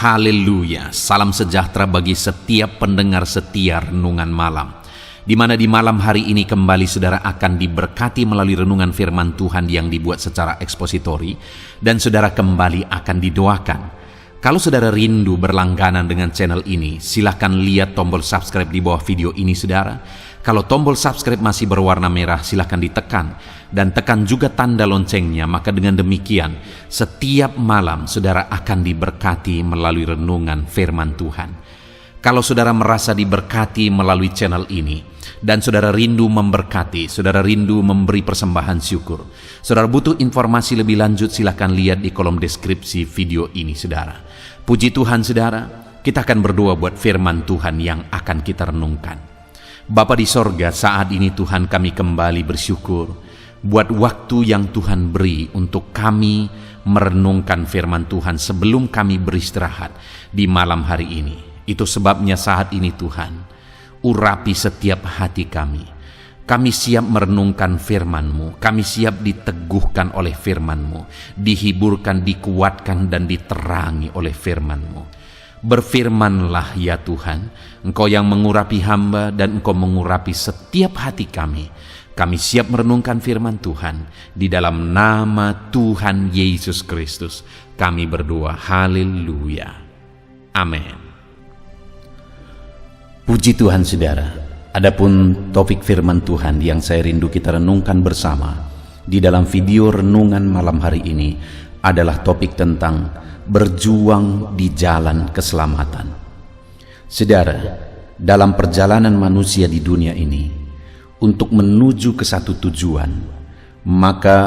Haleluya, salam sejahtera bagi setiap pendengar setia Renungan Malam, di mana di malam hari ini kembali saudara akan diberkati melalui renungan firman Tuhan yang dibuat secara ekspositori, dan saudara kembali akan didoakan. Kalau saudara rindu berlangganan dengan channel ini, silahkan lihat tombol subscribe di bawah video ini saudara. Kalau tombol subscribe masih berwarna merah, silahkan ditekan. Dan tekan juga tanda loncengnya, maka dengan demikian setiap malam saudara akan diberkati melalui renungan firman Tuhan. Kalau saudara merasa diberkati melalui channel ini, dan saudara rindu memberkati, saudara rindu memberi persembahan syukur, saudara butuh informasi lebih lanjut, silahkan lihat di kolom deskripsi video ini saudara. Puji Tuhan saudara, kita akan berdoa buat firman Tuhan yang akan kita renungkan. Bapa di sorga, saat ini Tuhan kami kembali bersyukur buat waktu yang Tuhan beri untuk kami merenungkan firman Tuhan sebelum kami beristirahat di malam hari ini. Itu sebabnya saat ini Tuhan, urapi setiap hati kami. Kami siap merenungkan firman-Mu, kami siap diteguhkan oleh firman-Mu, dihiburkan, dikuatkan, dan diterangi oleh firman-Mu. Berfirmanlah ya Tuhan, Engkau yang mengurapi hamba dan Engkau mengurapi setiap hati kami. Kami siap merenungkan firman Tuhan. Di dalam nama Tuhan Yesus Kristus kami berdoa, haleluya, amin. Puji Tuhan saudara, adapun topik firman Tuhan yang saya rindu kita renungkan bersama di dalam video renungan malam hari ini adalah topik tentang berjuang di jalan keselamatan. Saudara, dalam perjalanan manusia di dunia ini untuk menuju ke satu tujuan, maka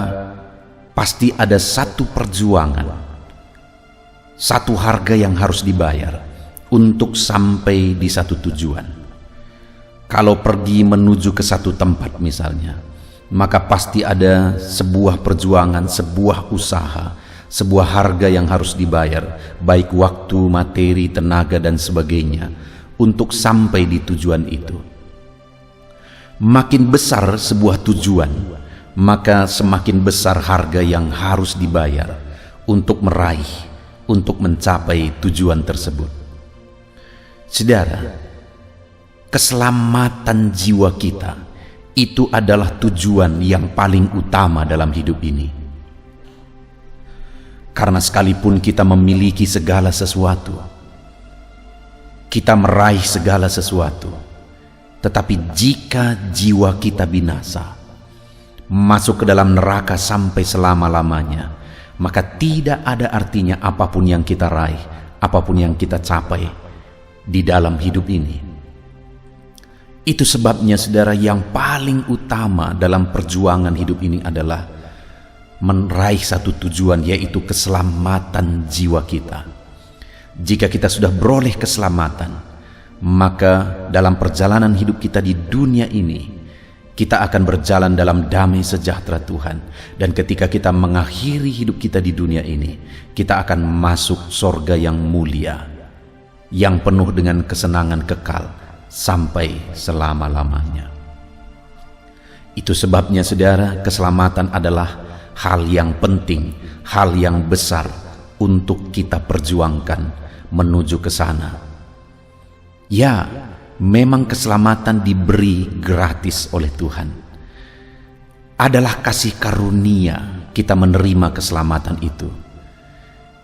pasti ada satu perjuangan, satu harga yang harus dibayar untuk sampai di satu tujuan. Kalau pergi menuju ke satu tempat misalnya, maka pasti ada sebuah perjuangan, sebuah usaha, sebuah harga yang harus dibayar, baik waktu, materi, tenaga, dan sebagainya, untuk sampai di tujuan itu. Makin besar sebuah tujuan, maka semakin besar harga yang harus dibayar untuk meraih, untuk mencapai tujuan tersebut. Saudara, keselamatan jiwa kita itu adalah tujuan yang paling utama dalam hidup ini. Karena sekalipun kita memiliki segala sesuatu, kita meraih segala sesuatu, tetapi jika jiwa kita binasa, masuk ke dalam neraka sampai selama-lamanya, maka tidak ada artinya apapun yang kita raih, apapun yang kita capai di dalam hidup ini. Itu sebabnya saudara, yang paling utama dalam perjuangan hidup ini adalah meraih satu tujuan, yaitu keselamatan jiwa kita. Jika kita sudah beroleh keselamatan, maka dalam perjalanan hidup kita di dunia ini, kita akan berjalan dalam damai sejahtera Tuhan. Dan ketika kita mengakhiri hidup kita di dunia ini, kita akan masuk sorga yang mulia, yang penuh dengan kesenangan kekal sampai selama-lamanya. Itu sebabnya saudara, keselamatan adalah hal yang penting, hal yang besar untuk kita perjuangkan menuju ke sana. Ya, memang keselamatan diberi gratis oleh Tuhan. Adalah kasih karunia kita menerima keselamatan itu.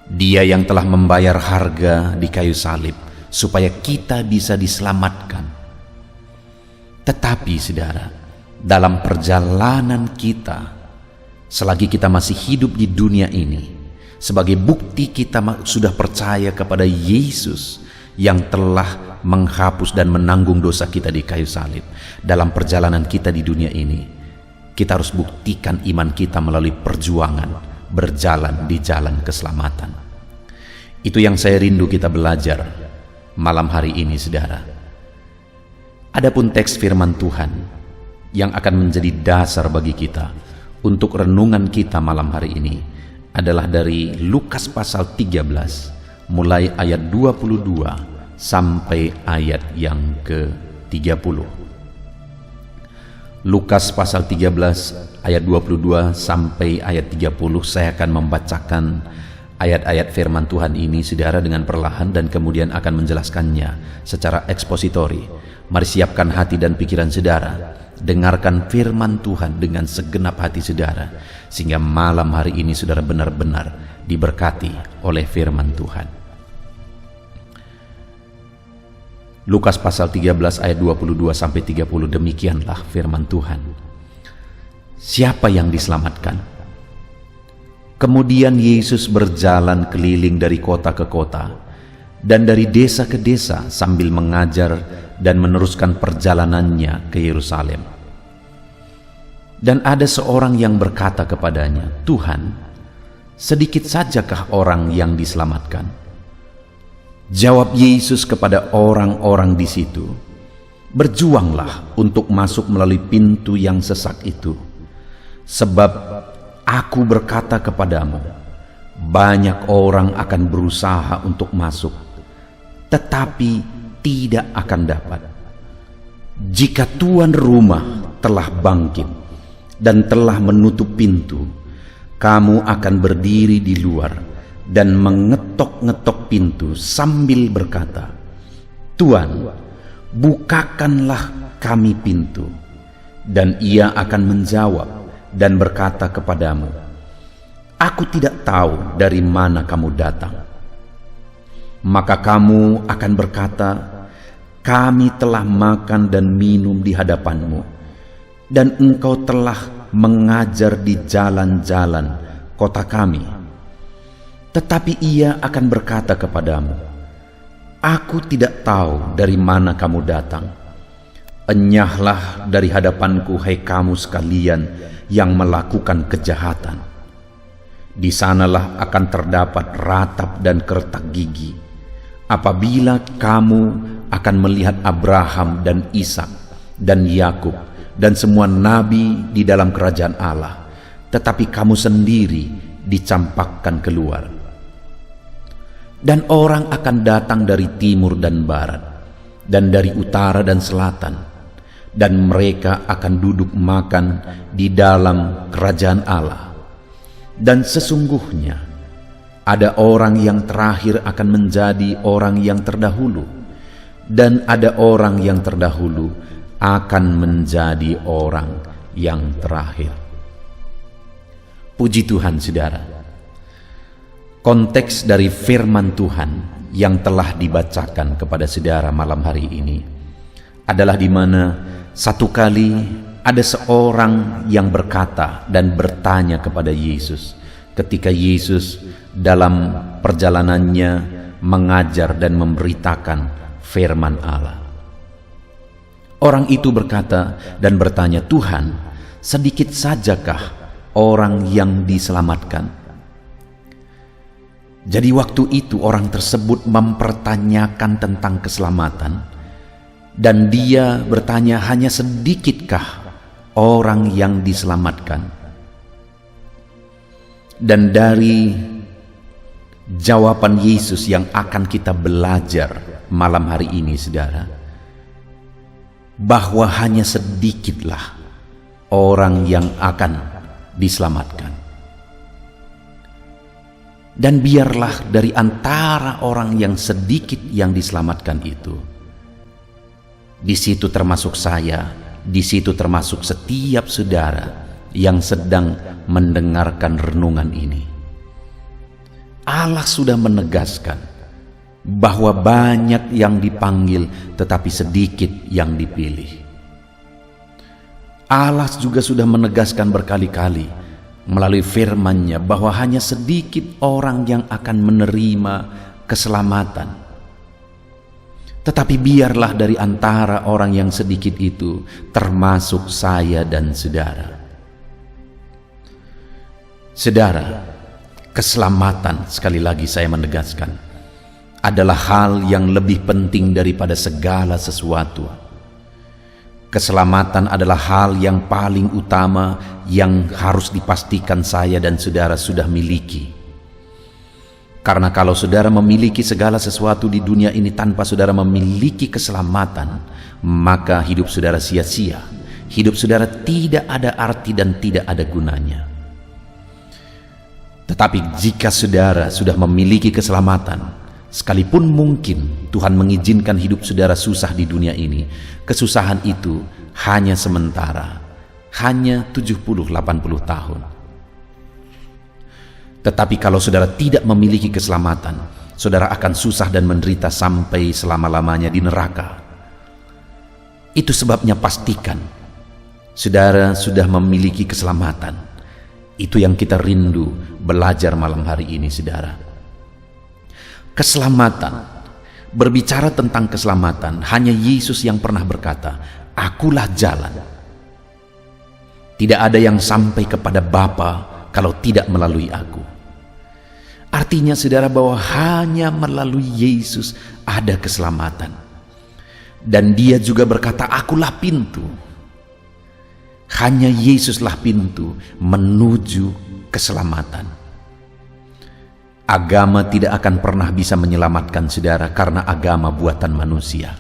Dia yang telah membayar harga di kayu salib supaya kita bisa diselamatkan. Tetapi saudara, dalam perjalanan kita, selagi kita masih hidup di dunia ini, sebagai bukti kita sudah percaya kepada Yesus yang telah menghapus dan menanggung dosa kita di kayu salib, dalam perjalanan kita di dunia ini, kita harus buktikan iman kita melalui perjuangan berjalan di jalan keselamatan. Itu yang saya rindu kita belajar malam hari ini saudara. Adapun teks firman Tuhan yang akan menjadi dasar bagi kita untuk renungan kita malam hari ini adalah dari Lukas pasal 13, mulai ayat 22 sampai ayat yang ke-30. Lukas pasal 13 ayat 22 sampai ayat 30, saya akan membacakan Ayat-ayat firman Tuhan ini saudara dengan perlahan dan kemudian akan menjelaskannya secara ekspositori. Mari siapkan hati dan pikiran saudara, dengarkan firman Tuhan dengan segenap hati saudara, sehingga malam hari ini saudara benar-benar diberkati oleh firman Tuhan. Lukas pasal 13 ayat 22-30, demikianlah firman Tuhan. Siapa yang diselamatkan? Kemudian Yesus berjalan keliling dari kota ke kota dan dari desa ke desa sambil mengajar dan meneruskan perjalanannya ke Yerusalem. Dan ada seorang yang berkata kepadanya, "Tuhan, sedikit sajakah orang yang diselamatkan?" Jawab Yesus kepada orang-orang di situ, "Berjuanglah untuk masuk melalui pintu yang sesak itu. Sebab Aku berkata kepadamu, banyak orang akan berusaha untuk masuk, tetapi tidak akan dapat. Jika tuan rumah telah bangkit dan telah menutup pintu, kamu akan berdiri di luar dan mengetok-ngetok pintu sambil berkata, 'Tuan, bukakanlah kami pintu.' Dan ia akan menjawab dan berkata kepadamu, 'Aku tidak tahu dari mana kamu datang.' Maka kamu akan berkata, 'Kami telah makan dan minum di hadapanmu, dan engkau telah mengajar di jalan-jalan kota kami.' Tetapi ia akan berkata kepadamu, 'Aku tidak tahu dari mana kamu datang. Enyahlah dari hadapanku, hai kamu sekalian yang melakukan kejahatan.' Di sanalah akan terdapat ratap dan kertak gigi, apabila kamu akan melihat Abraham dan Ishak dan Yakub dan semua nabi di dalam kerajaan Allah, tetapi kamu sendiri dicampakkan keluar. Dan orang akan datang dari timur dan barat, dan dari utara dan selatan, dan mereka akan duduk makan di dalam kerajaan Allah. Dan sesungguhnya ada orang yang terakhir akan menjadi orang yang terdahulu, dan ada orang yang terdahulu akan menjadi orang yang terakhir." Puji Tuhan saudara. Konteks dari firman Tuhan yang telah dibacakan kepada saudara malam hari ini adalah di mana satu kali ada seorang yang berkata dan bertanya kepada Yesus ketika Yesus dalam perjalanannya mengajar dan memberitakan firman Allah. Orang itu berkata dan bertanya, "Tuhan, sedikit sajakah orang yang diselamatkan?" Jadi waktu itu orang tersebut mempertanyakan tentang keselamatan, dan dia bertanya, hanya sedikitkah orang yang diselamatkan? Dan dari jawaban Yesus yang akan kita belajar malam hari ini saudara, bahwa hanya sedikitlah orang yang akan diselamatkan. Dan biarlah dari antara orang yang sedikit yang diselamatkan itu, di situ termasuk saya, di situ termasuk setiap saudara yang sedang mendengarkan renungan ini. Allah sudah menegaskan bahwa banyak yang dipanggil tetapi sedikit yang dipilih. Allah juga sudah menegaskan berkali-kali melalui firman-Nya bahwa hanya sedikit orang yang akan menerima keselamatan. Tetapi biarlah dari antara orang yang sedikit itu termasuk saya dan saudara. Saudara, keselamatan, sekali lagi saya menegaskan, adalah hal yang lebih penting daripada segala sesuatu. Keselamatan adalah hal yang paling utama yang harus dipastikan saya dan saudara sudah miliki. Karena kalau saudara memiliki segala sesuatu di dunia ini tanpa saudara memiliki keselamatan, maka hidup saudara sia-sia. Hidup saudara tidak ada arti dan tidak ada gunanya. Tetapi jika saudara sudah memiliki keselamatan, sekalipun mungkin Tuhan mengizinkan hidup saudara susah di dunia ini, kesusahan itu hanya sementara, hanya 70-80 tahun. Tetapi kalau saudara tidak memiliki keselamatan, saudara akan susah dan menderita sampai selama-lamanya di neraka. Itu sebabnya pastikan saudara sudah memiliki keselamatan. Itu yang kita rindu belajar malam hari ini, saudara. Keselamatan. Berbicara tentang keselamatan, hanya Yesus yang pernah berkata, "Akulah jalan." Tidak ada yang sampai kepada Bapa kalau tidak melalui aku. Artinya saudara bahwa hanya melalui Yesus ada keselamatan. Dan dia juga berkata, "Akulah pintu." Hanya Yesuslah pintu menuju keselamatan. Agama tidak akan pernah bisa menyelamatkan saudara karena agama buatan manusia.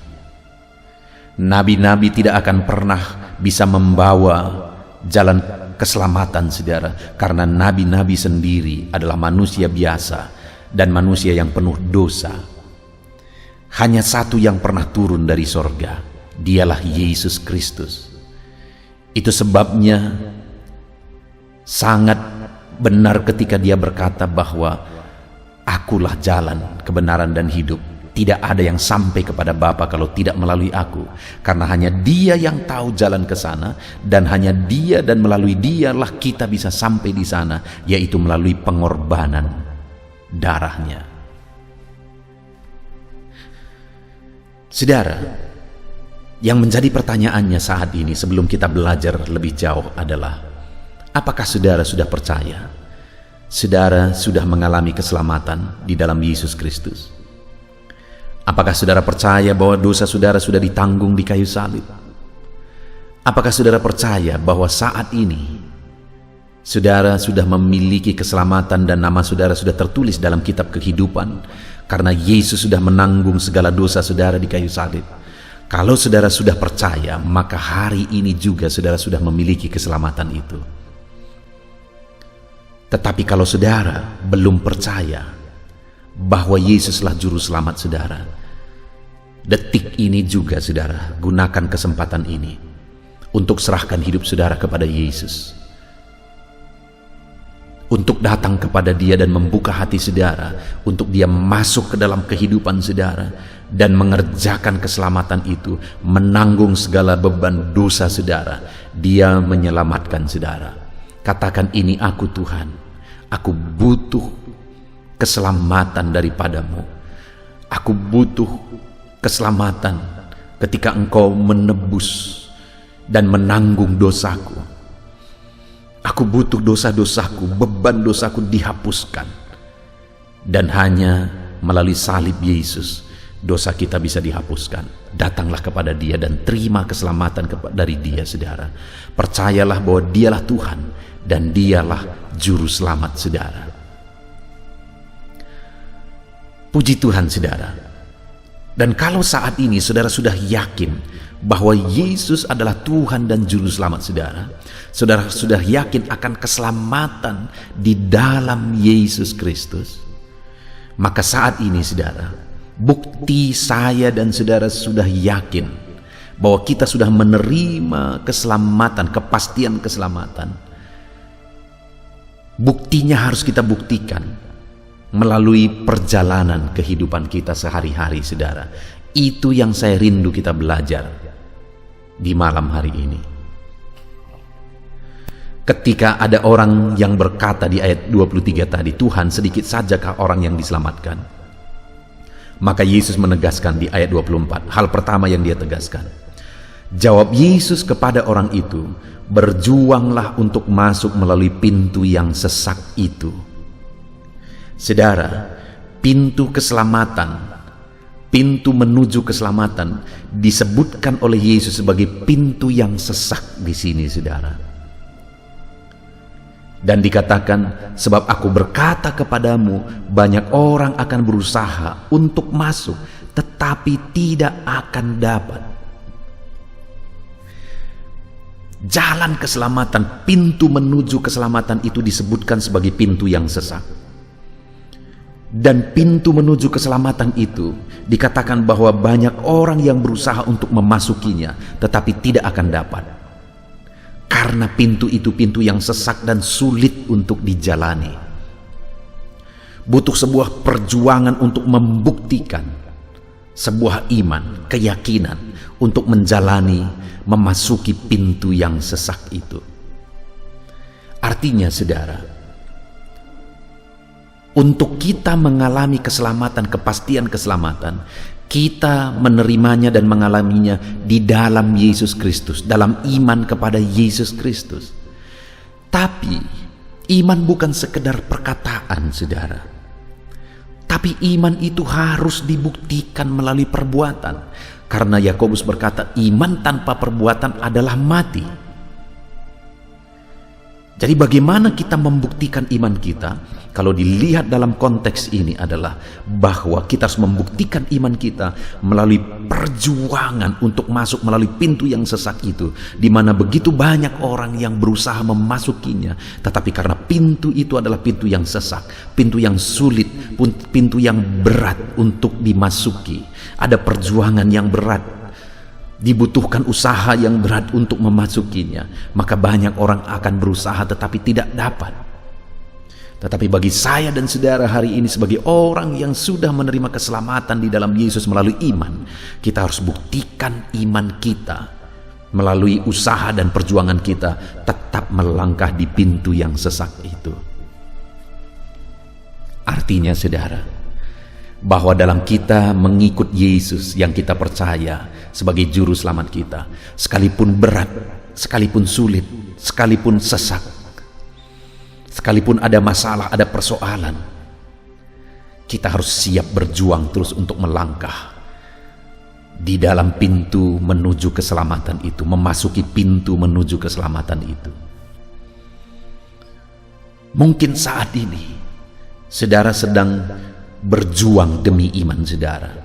Nabi-nabi tidak akan pernah bisa membawa jalan keselamatan saudara, karena nabi-nabi sendiri adalah manusia biasa dan manusia yang penuh dosa. Hanya satu yang pernah turun dari sorga, dialah Yesus Kristus. Itu sebabnya sangat benar ketika dia berkata bahwa akulah jalan, kebenaran dan hidup. Tidak ada yang sampai kepada Bapa kalau tidak melalui aku. Karena hanya dia yang tahu jalan ke sana, dan hanya dia dan melalui dialah kita bisa sampai di sana, yaitu melalui pengorbanan darahnya. Saudara, yang menjadi pertanyaannya saat ini sebelum kita belajar lebih jauh adalah, apakah saudara sudah percaya? Saudara sudah mengalami keselamatan di dalam Yesus Kristus? Apakah saudara percaya bahwa dosa saudara sudah ditanggung di kayu salib? Apakah saudara percaya bahwa saat ini saudara sudah memiliki keselamatan dan nama saudara sudah tertulis dalam kitab kehidupan karena Yesus sudah menanggung segala dosa saudara di kayu salib? Kalau saudara sudah percaya, maka hari ini juga saudara sudah memiliki keselamatan itu. Tetapi kalau saudara belum percaya bahwa Yesuslah juru selamat saudara, detik ini juga saudara gunakan kesempatan ini untuk serahkan hidup saudara kepada Yesus. Untuk datang kepada dia dan membuka hati saudara, untuk dia masuk ke dalam kehidupan saudara dan mengerjakan keselamatan itu, menanggung segala beban dosa saudara. Dia menyelamatkan saudara. Katakan, "Ini aku Tuhan, aku butuh keselamatan daripadamu. Aku butuh keselamatan ketika engkau menebus dan menanggung dosaku. Aku butuh dosa-dosaku, beban dosaku dihapuskan. Dan hanya melalui salib Yesus, dosa kita bisa dihapuskan." Datanglah kepada dia dan terima keselamatan dari dia, saudara. Percayalah bahwa dialah Tuhan dan dialah juru selamat saudara. Puji Tuhan saudara. Dan kalau saat ini saudara sudah yakin bahwa Yesus adalah Tuhan dan juru selamat saudara, saudara sudah yakin akan keselamatan di dalam Yesus Kristus, maka saat ini saudara, bukti saya dan saudara sudah yakin bahwa kita sudah menerima keselamatan, kepastian keselamatan. Buktinya harus kita buktikan melalui perjalanan kehidupan kita sehari-hari saudara. Itu yang saya rindu kita belajar di malam hari ini. Ketika ada orang yang berkata di ayat 23 tadi, "Tuhan, sedikit sajakah orang yang diselamatkan?" Maka Yesus menegaskan di ayat 24, hal pertama yang dia tegaskan. Jawab Yesus kepada orang itu, "Berjuanglah untuk masuk melalui pintu yang sesak itu." Saudara, pintu keselamatan, pintu menuju keselamatan disebutkan oleh Yesus sebagai pintu yang sesak di sini, saudara. Dan dikatakan, "Sebab aku berkata kepadamu, banyak orang akan berusaha untuk masuk, tetapi tidak akan dapat." Jalan keselamatan, pintu menuju keselamatan itu disebutkan sebagai pintu yang sesak. Dan pintu menuju keselamatan itu dikatakan bahwa banyak orang yang berusaha untuk memasukinya, tetapi tidak akan dapat. Karena pintu itu pintu yang sesak dan sulit untuk dijalani. Butuh sebuah perjuangan untuk membuktikan sebuah iman, keyakinan untuk menjalani, memasuki pintu yang sesak itu. Artinya saudara, untuk kita mengalami keselamatan, kepastian keselamatan, kita menerimanya dan mengalaminya di dalam Yesus Kristus, dalam iman kepada Yesus Kristus. Tapi iman bukan sekedar perkataan saudara, tapi iman itu harus dibuktikan melalui perbuatan. Karena Yakobus berkata, iman tanpa perbuatan adalah mati. Jadi bagaimana kita membuktikan iman kita? Kalau dilihat dalam konteks ini adalah bahwa kita harus membuktikan iman kita melalui perjuangan untuk masuk melalui pintu yang sesak itu, di mana begitu banyak orang yang berusaha memasukinya, tetapi karena pintu itu adalah pintu yang sesak, pintu yang sulit, pintu yang berat untuk dimasuki, ada perjuangan yang berat, dibutuhkan usaha yang berat untuk memasukinya, maka banyak orang akan berusaha tetapi tidak dapat. Tetapi bagi saya dan saudara hari ini sebagai orang yang sudah menerima keselamatan di dalam Yesus melalui iman, kita harus buktikan iman kita melalui usaha dan perjuangan kita tetap melangkah di pintu yang sesak itu. Artinya saudara, bahwa dalam kita mengikut Yesus yang kita percaya sebagai juru selamat kita, sekalipun berat, sekalipun sulit, sekalipun sesak, sekalipun ada masalah, ada persoalan, kita harus siap berjuang terus untuk melangkah di dalam pintu menuju keselamatan itu, memasuki pintu menuju keselamatan itu. Mungkin saat ini saudara sedang berjuang demi iman saudara.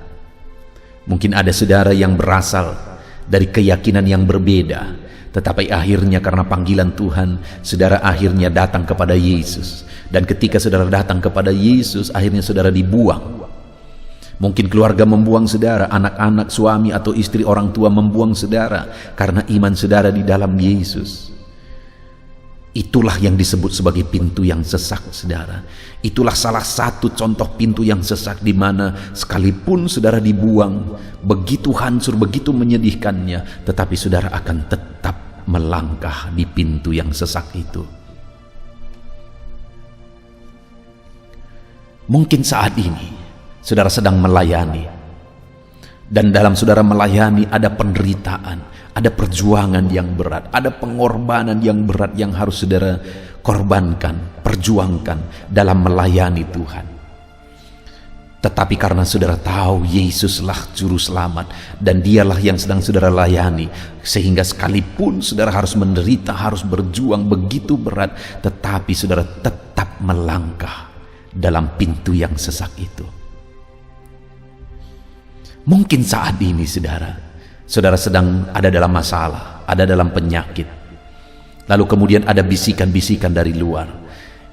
Mungkin ada saudara yang berasal dari keyakinan yang berbeda, tetapi akhirnya karena panggilan Tuhan, saudara akhirnya datang kepada Yesus. Dan ketika saudara datang kepada Yesus, akhirnya saudara dibuang. Mungkin keluarga membuang saudara, anak-anak, suami atau istri, orang tua membuang saudara karena iman saudara di dalam Yesus. Itulah yang disebut sebagai pintu yang sesak saudara. Itulah salah satu contoh pintu yang sesak, di mana sekalipun saudara dibuang, begitu hancur, begitu menyedihkannya, tetapi saudara akan tetap melangkah di pintu yang sesak itu. Mungkin saat ini saudara sedang melayani, dan dalam saudara melayani ada penderitaan, ada perjuangan yang berat, ada pengorbanan yang berat yang harus saudara korbankan, perjuangkan dalam melayani Tuhan. Tetapi karena saudara tahu Yesuslah juru selamat dan dialah yang sedang saudara layani, sehingga sekalipun saudara harus menderita, harus berjuang begitu berat, tetapi saudara tetap melangkah dalam pintu yang sesak itu. Mungkin saat ini saudara sedang ada dalam masalah, ada dalam penyakit. Lalu kemudian ada bisikan-bisikan dari luar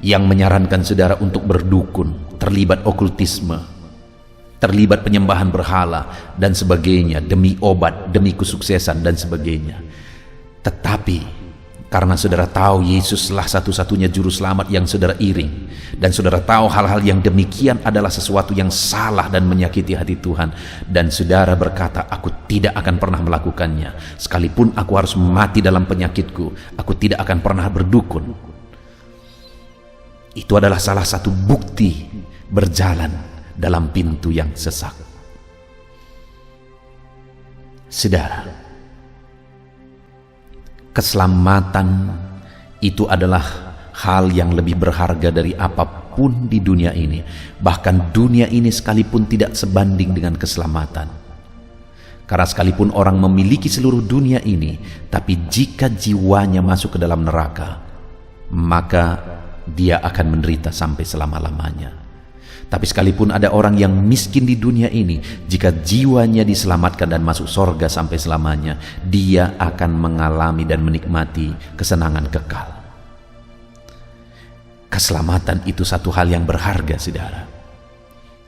yang menyarankan saudara untuk berdukun, terlibat okultisme, terlibat penyembahan berhala dan sebagainya, demi obat, demi kesuksesan dan sebagainya. Tetapi karena saudara tahu Yesuslah satu-satunya juru selamat yang saudara iring, dan saudara tahu hal-hal yang demikian adalah sesuatu yang salah dan menyakiti hati Tuhan, dan saudara berkata, aku tidak akan pernah melakukannya, sekalipun aku harus mati dalam penyakitku, aku tidak akan pernah berdukun. Itu adalah salah satu bukti berjalan dalam pintu yang sesak. Saudara, keselamatan itu adalah hal yang lebih berharga dari apapun di dunia ini. Bahkan dunia ini sekalipun tidak sebanding dengan keselamatan. Karena sekalipun orang memiliki seluruh dunia ini, tapi jika jiwanya masuk ke dalam neraka, maka dia akan menderita sampai selama-lamanya. Tapi sekalipun ada orang yang miskin di dunia ini, jika jiwanya diselamatkan dan masuk sorga sampai selamanya, dia akan mengalami dan menikmati kesenangan kekal. Keselamatan itu satu hal yang berharga, saudara.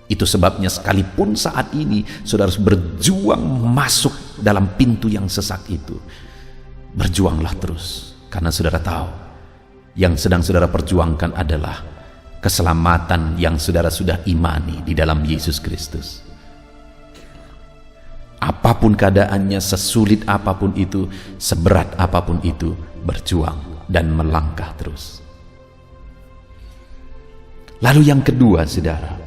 Itu sebabnya sekalipun saat ini saudara harus berjuang masuk dalam pintu yang sesak itu, berjuanglah terus, karena saudara tahu yang sedang saudara perjuangkan adalah keselamatan yang saudara sudah imani di dalam Yesus Kristus. Apapun keadaannya, sesulit apapun itu, seberat apapun itu, berjuang dan melangkah terus. Lalu yang kedua, saudara,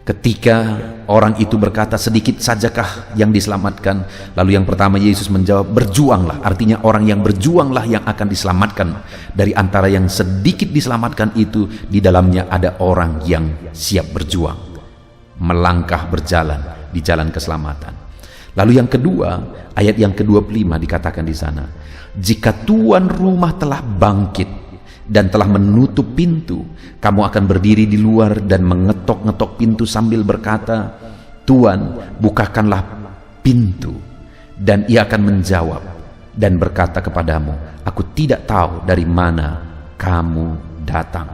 ketika orang itu berkata, sedikit sajakah yang diselamatkan? Lalu yang pertama Yesus menjawab, berjuanglah. Artinya orang yang berjuanglah yang akan diselamatkan. Dari antara yang sedikit diselamatkan itu, di dalamnya ada orang yang siap berjuang, melangkah berjalan di jalan keselamatan. Lalu yang kedua, ayat yang ke-25 dikatakan di sana, jika tuan rumah telah bangkit dan telah menutup pintu, kamu akan berdiri di luar dan mengetok-ngetok pintu sambil berkata, Tuan, bukakanlah pintu. Dan ia akan menjawab dan berkata kepadamu, aku tidak tahu dari mana kamu datang.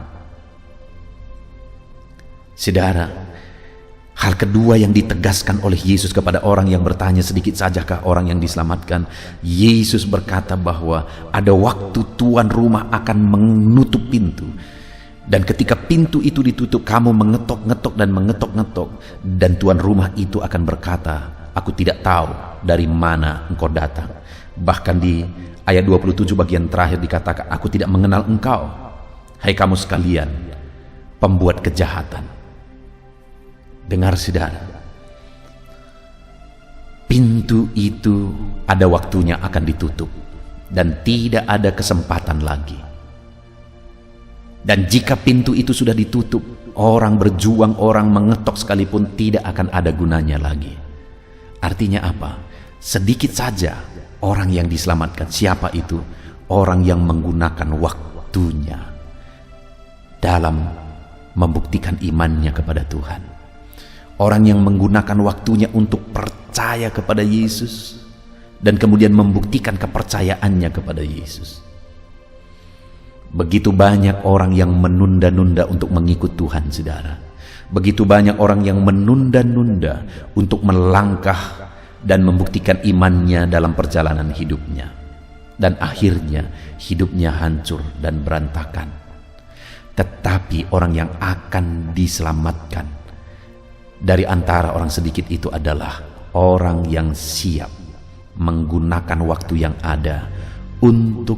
Saudara, hal kedua yang ditegaskan oleh Yesus kepada orang yang bertanya, sedikit sajakah orang yang diselamatkan? Yesus berkata bahwa ada waktu tuan rumah akan menutup pintu. Dan ketika pintu itu ditutup, kamu mengetok-ngetok dan mengetok-ngetok. Dan tuan rumah itu akan berkata, aku tidak tahu dari mana engkau datang. Bahkan di ayat 27 bagian terakhir dikatakan, aku tidak mengenal engkau, hai kamu sekalian, pembuat kejahatan. Dengar saudara, pintu itu ada waktunya akan ditutup dan tidak ada kesempatan lagi. Dan jika pintu itu sudah ditutup, orang berjuang, orang mengetok sekalipun tidak akan ada gunanya lagi. Artinya apa? Sedikit saja orang yang diselamatkan. Siapa itu? Orang yang menggunakan waktunya dalam membuktikan imannya kepada Tuhan. Orang yang menggunakan waktunya untuk percaya kepada Yesus dan kemudian membuktikan kepercayaannya kepada Yesus. Begitu banyak orang yang menunda-nunda untuk mengikut Tuhan, saudara. Begitu banyak orang yang menunda-nunda untuk melangkah dan membuktikan imannya dalam perjalanan hidupnya. Dan akhirnya hidupnya hancur dan berantakan. Tetapi orang yang akan diselamatkan dari antara orang sedikit itu adalah orang yang siap menggunakan waktu yang ada untuk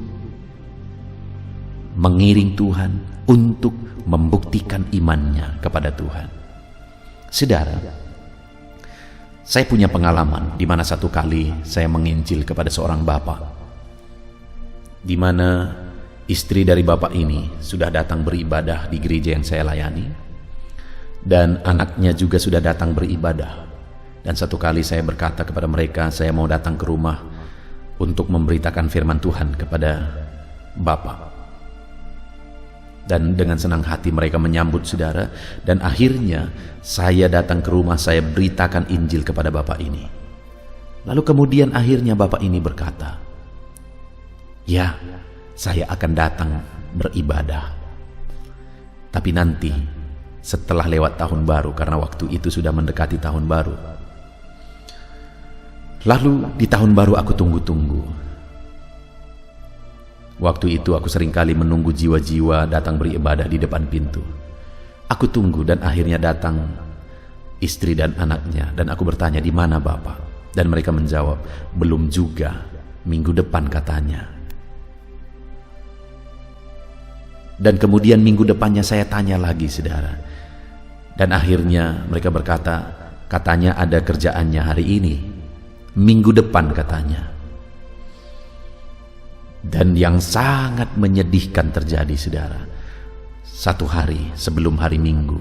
mengiring Tuhan, untuk membuktikan imannya kepada Tuhan. Saudara, saya punya pengalaman di mana satu kali saya menginjil kepada seorang bapak, di mana istri dari bapak ini sudah datang beribadah di gereja yang saya layani, dan anaknya juga sudah datang beribadah. Dan satu kali saya berkata kepada mereka, saya mau datang ke rumah untuk memberitakan firman Tuhan kepada bapak. Dan dengan senang hati mereka menyambut, saudara. Dan akhirnya saya datang ke rumah, saya beritakan Injil kepada bapak ini. Lalu kemudian akhirnya bapak ini berkata, ya, saya akan datang beribadah, tapi nanti setelah lewat tahun baru, karena waktu itu sudah mendekati tahun baru. Lalu di tahun baru aku tunggu-tunggu. Waktu itu aku seringkali menunggu jiwa-jiwa datang beribadah di depan pintu. Aku tunggu dan akhirnya datang istri dan anaknya, dan aku bertanya, di mana Bapak? Dan mereka menjawab, belum juga, minggu depan katanya. Dan kemudian minggu depannya saya tanya lagi, saudara. Dan akhirnya mereka berkata, katanya ada kerjaannya hari ini, minggu depan katanya. Dan yang sangat menyedihkan terjadi, saudara. Satu hari sebelum hari Minggu,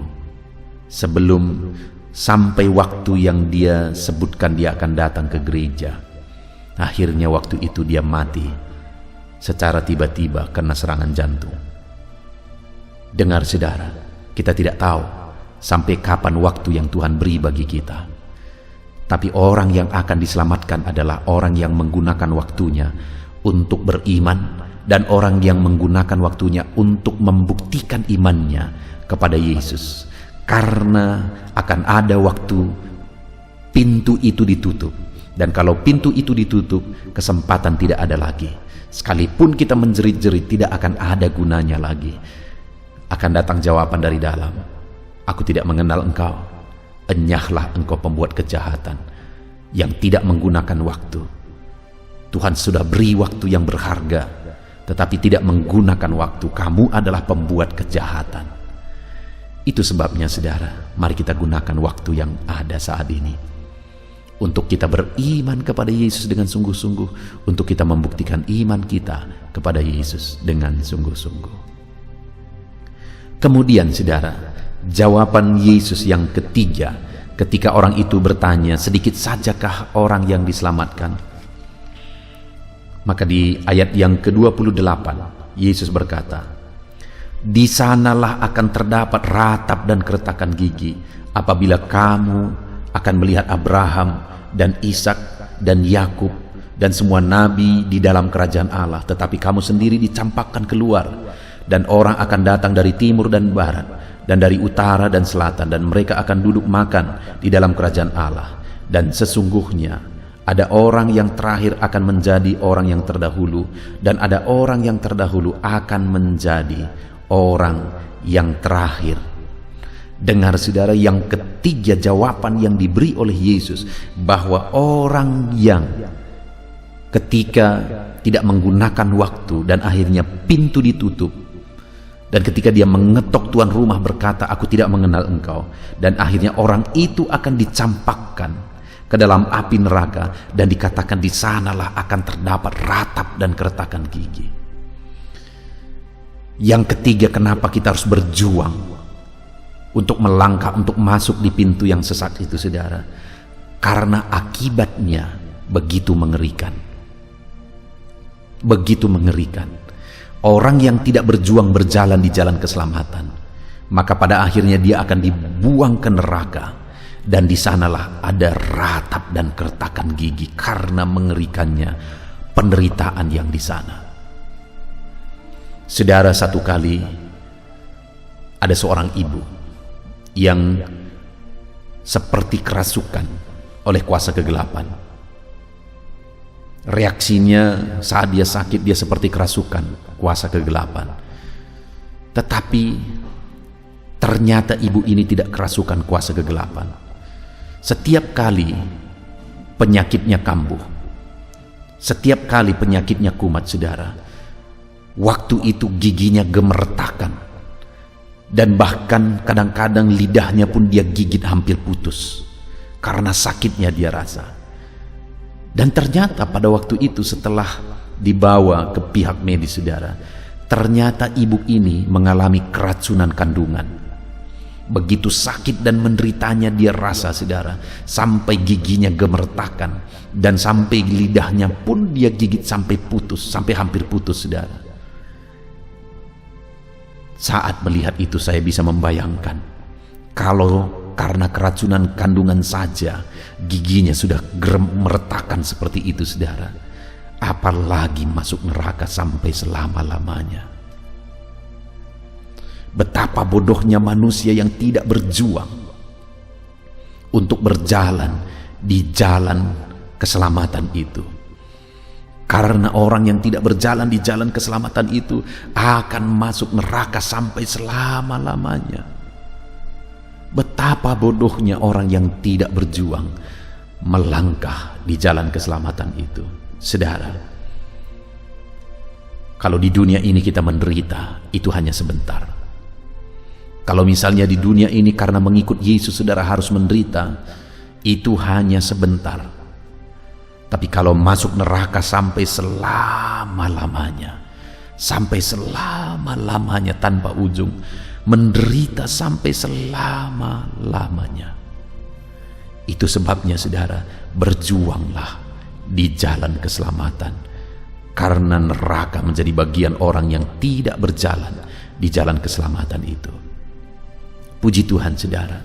sebelum sampai waktu yang dia sebutkan dia akan datang ke gereja, akhirnya waktu itu dia mati secara tiba-tiba karena serangan jantung. Dengar, saudara, kita tidak tahu sampai kapan waktu yang Tuhan beri bagi kita. Tapi orang yang akan diselamatkan adalah orang yang menggunakan waktunya untuk beriman, dan orang yang menggunakan waktunya untuk membuktikan imannya kepada Yesus. Karena akan ada waktu pintu itu ditutup, dan kalau pintu itu ditutup, kesempatan tidak ada lagi. Sekalipun kita menjerit-jerit, tidak akan ada gunanya lagi. Akan datang jawaban dari dalam, "Aku tidak mengenal engkau, enyahlah engkau pembuat kejahatan yang tidak menggunakan waktu." Tuhan sudah beri waktu yang berharga, tetapi tidak menggunakan waktu. Kamu adalah pembuat kejahatan. Itu sebabnya saudara, mari kita gunakan waktu yang ada saat ini untuk kita beriman kepada Yesus dengan sungguh-sungguh, untuk kita membuktikan iman kita kepada Yesus dengan sungguh-sungguh. Kemudian saudara, jawaban Yesus yang ketiga ketika orang itu bertanya, "Sedikit sajakah orang yang diselamatkan?" Maka di ayat yang ke-28 Yesus berkata, "Di sanalah akan terdapat ratap dan keretakan gigi apabila kamu akan melihat Abraham dan Ishak dan Yakub dan semua nabi di dalam kerajaan Allah, tetapi kamu sendiri dicampakkan keluar, dan orang akan datang dari timur dan barat dan dari utara dan selatan, dan mereka akan duduk makan di dalam kerajaan Allah. Dan sesungguhnya ada orang yang terakhir akan menjadi orang yang terdahulu, dan ada orang yang terdahulu akan menjadi orang yang terakhir." Dengar saudara, yang ketiga jawaban yang diberi oleh Yesus, bahwa orang yang ketika tidak menggunakan waktu dan akhirnya pintu ditutup, dan ketika dia mengetok tuan rumah berkata, "Aku tidak mengenal engkau," dan akhirnya orang itu akan dicampakkan ke dalam api neraka, dan dikatakan di sanalah akan terdapat ratap dan keretakan gigi. Yang ketiga, kenapa kita harus berjuang untuk melangkah, untuk masuk di pintu yang sesat itu saudara? Karena akibatnya begitu mengerikan. Begitu mengerikan. Orang yang tidak berjuang berjalan di jalan keselamatan, maka pada akhirnya dia akan dibuang ke neraka, dan di sanalah ada ratap dan keretakan gigi karena mengerikannya penderitaan yang di sana. Saudara, satu kali ada seorang ibu yang seperti kerasukan oleh kuasa kegelapan. Reaksinya saat dia sakit, dia seperti kerasukan kuasa kegelapan. Tetapi ternyata ibu ini tidak kerasukan kuasa kegelapan. Setiap kali penyakitnya kambuh, setiap kali penyakitnya kumat saudara, waktu itu giginya gemertakan. Dan bahkan kadang-kadang lidahnya pun dia gigit hampir putus karena sakitnya dia rasa. Dan ternyata pada waktu itu setelah dibawa ke pihak medis saudara, ternyata ibu ini mengalami keracunan kandungan. Begitu sakit dan menderitanya dia rasa saudara, sampai giginya gemertakan, dan sampai lidahnya pun dia gigit sampai putus, sampai hampir putus saudara. Saat melihat itu saya bisa membayangkan, kalau karena keracunan kandungan saja giginya sudah meretakan seperti itu saudara, apalagi masuk neraka sampai selama-lamanya. Betapa bodohnya manusia yang tidak berjuang untuk berjalan di jalan keselamatan itu. Karena orang yang tidak berjalan di jalan keselamatan itu akan masuk neraka sampai selama-lamanya. Betapa bodohnya orang yang tidak berjuang melangkah di jalan keselamatan itu. Saudara, kalau di dunia ini kita menderita, itu hanya sebentar. Kalau misalnya di dunia ini karena mengikut Yesus saudara harus menderita, itu hanya sebentar. Tapi kalau masuk neraka sampai selama-lamanya, sampai selama-lamanya tanpa ujung, menderita sampai selama-lamanya. Itu sebabnya saudara, berjuanglah di jalan keselamatan, karena neraka menjadi bagian orang yang tidak berjalan di jalan keselamatan itu. Puji Tuhan saudara,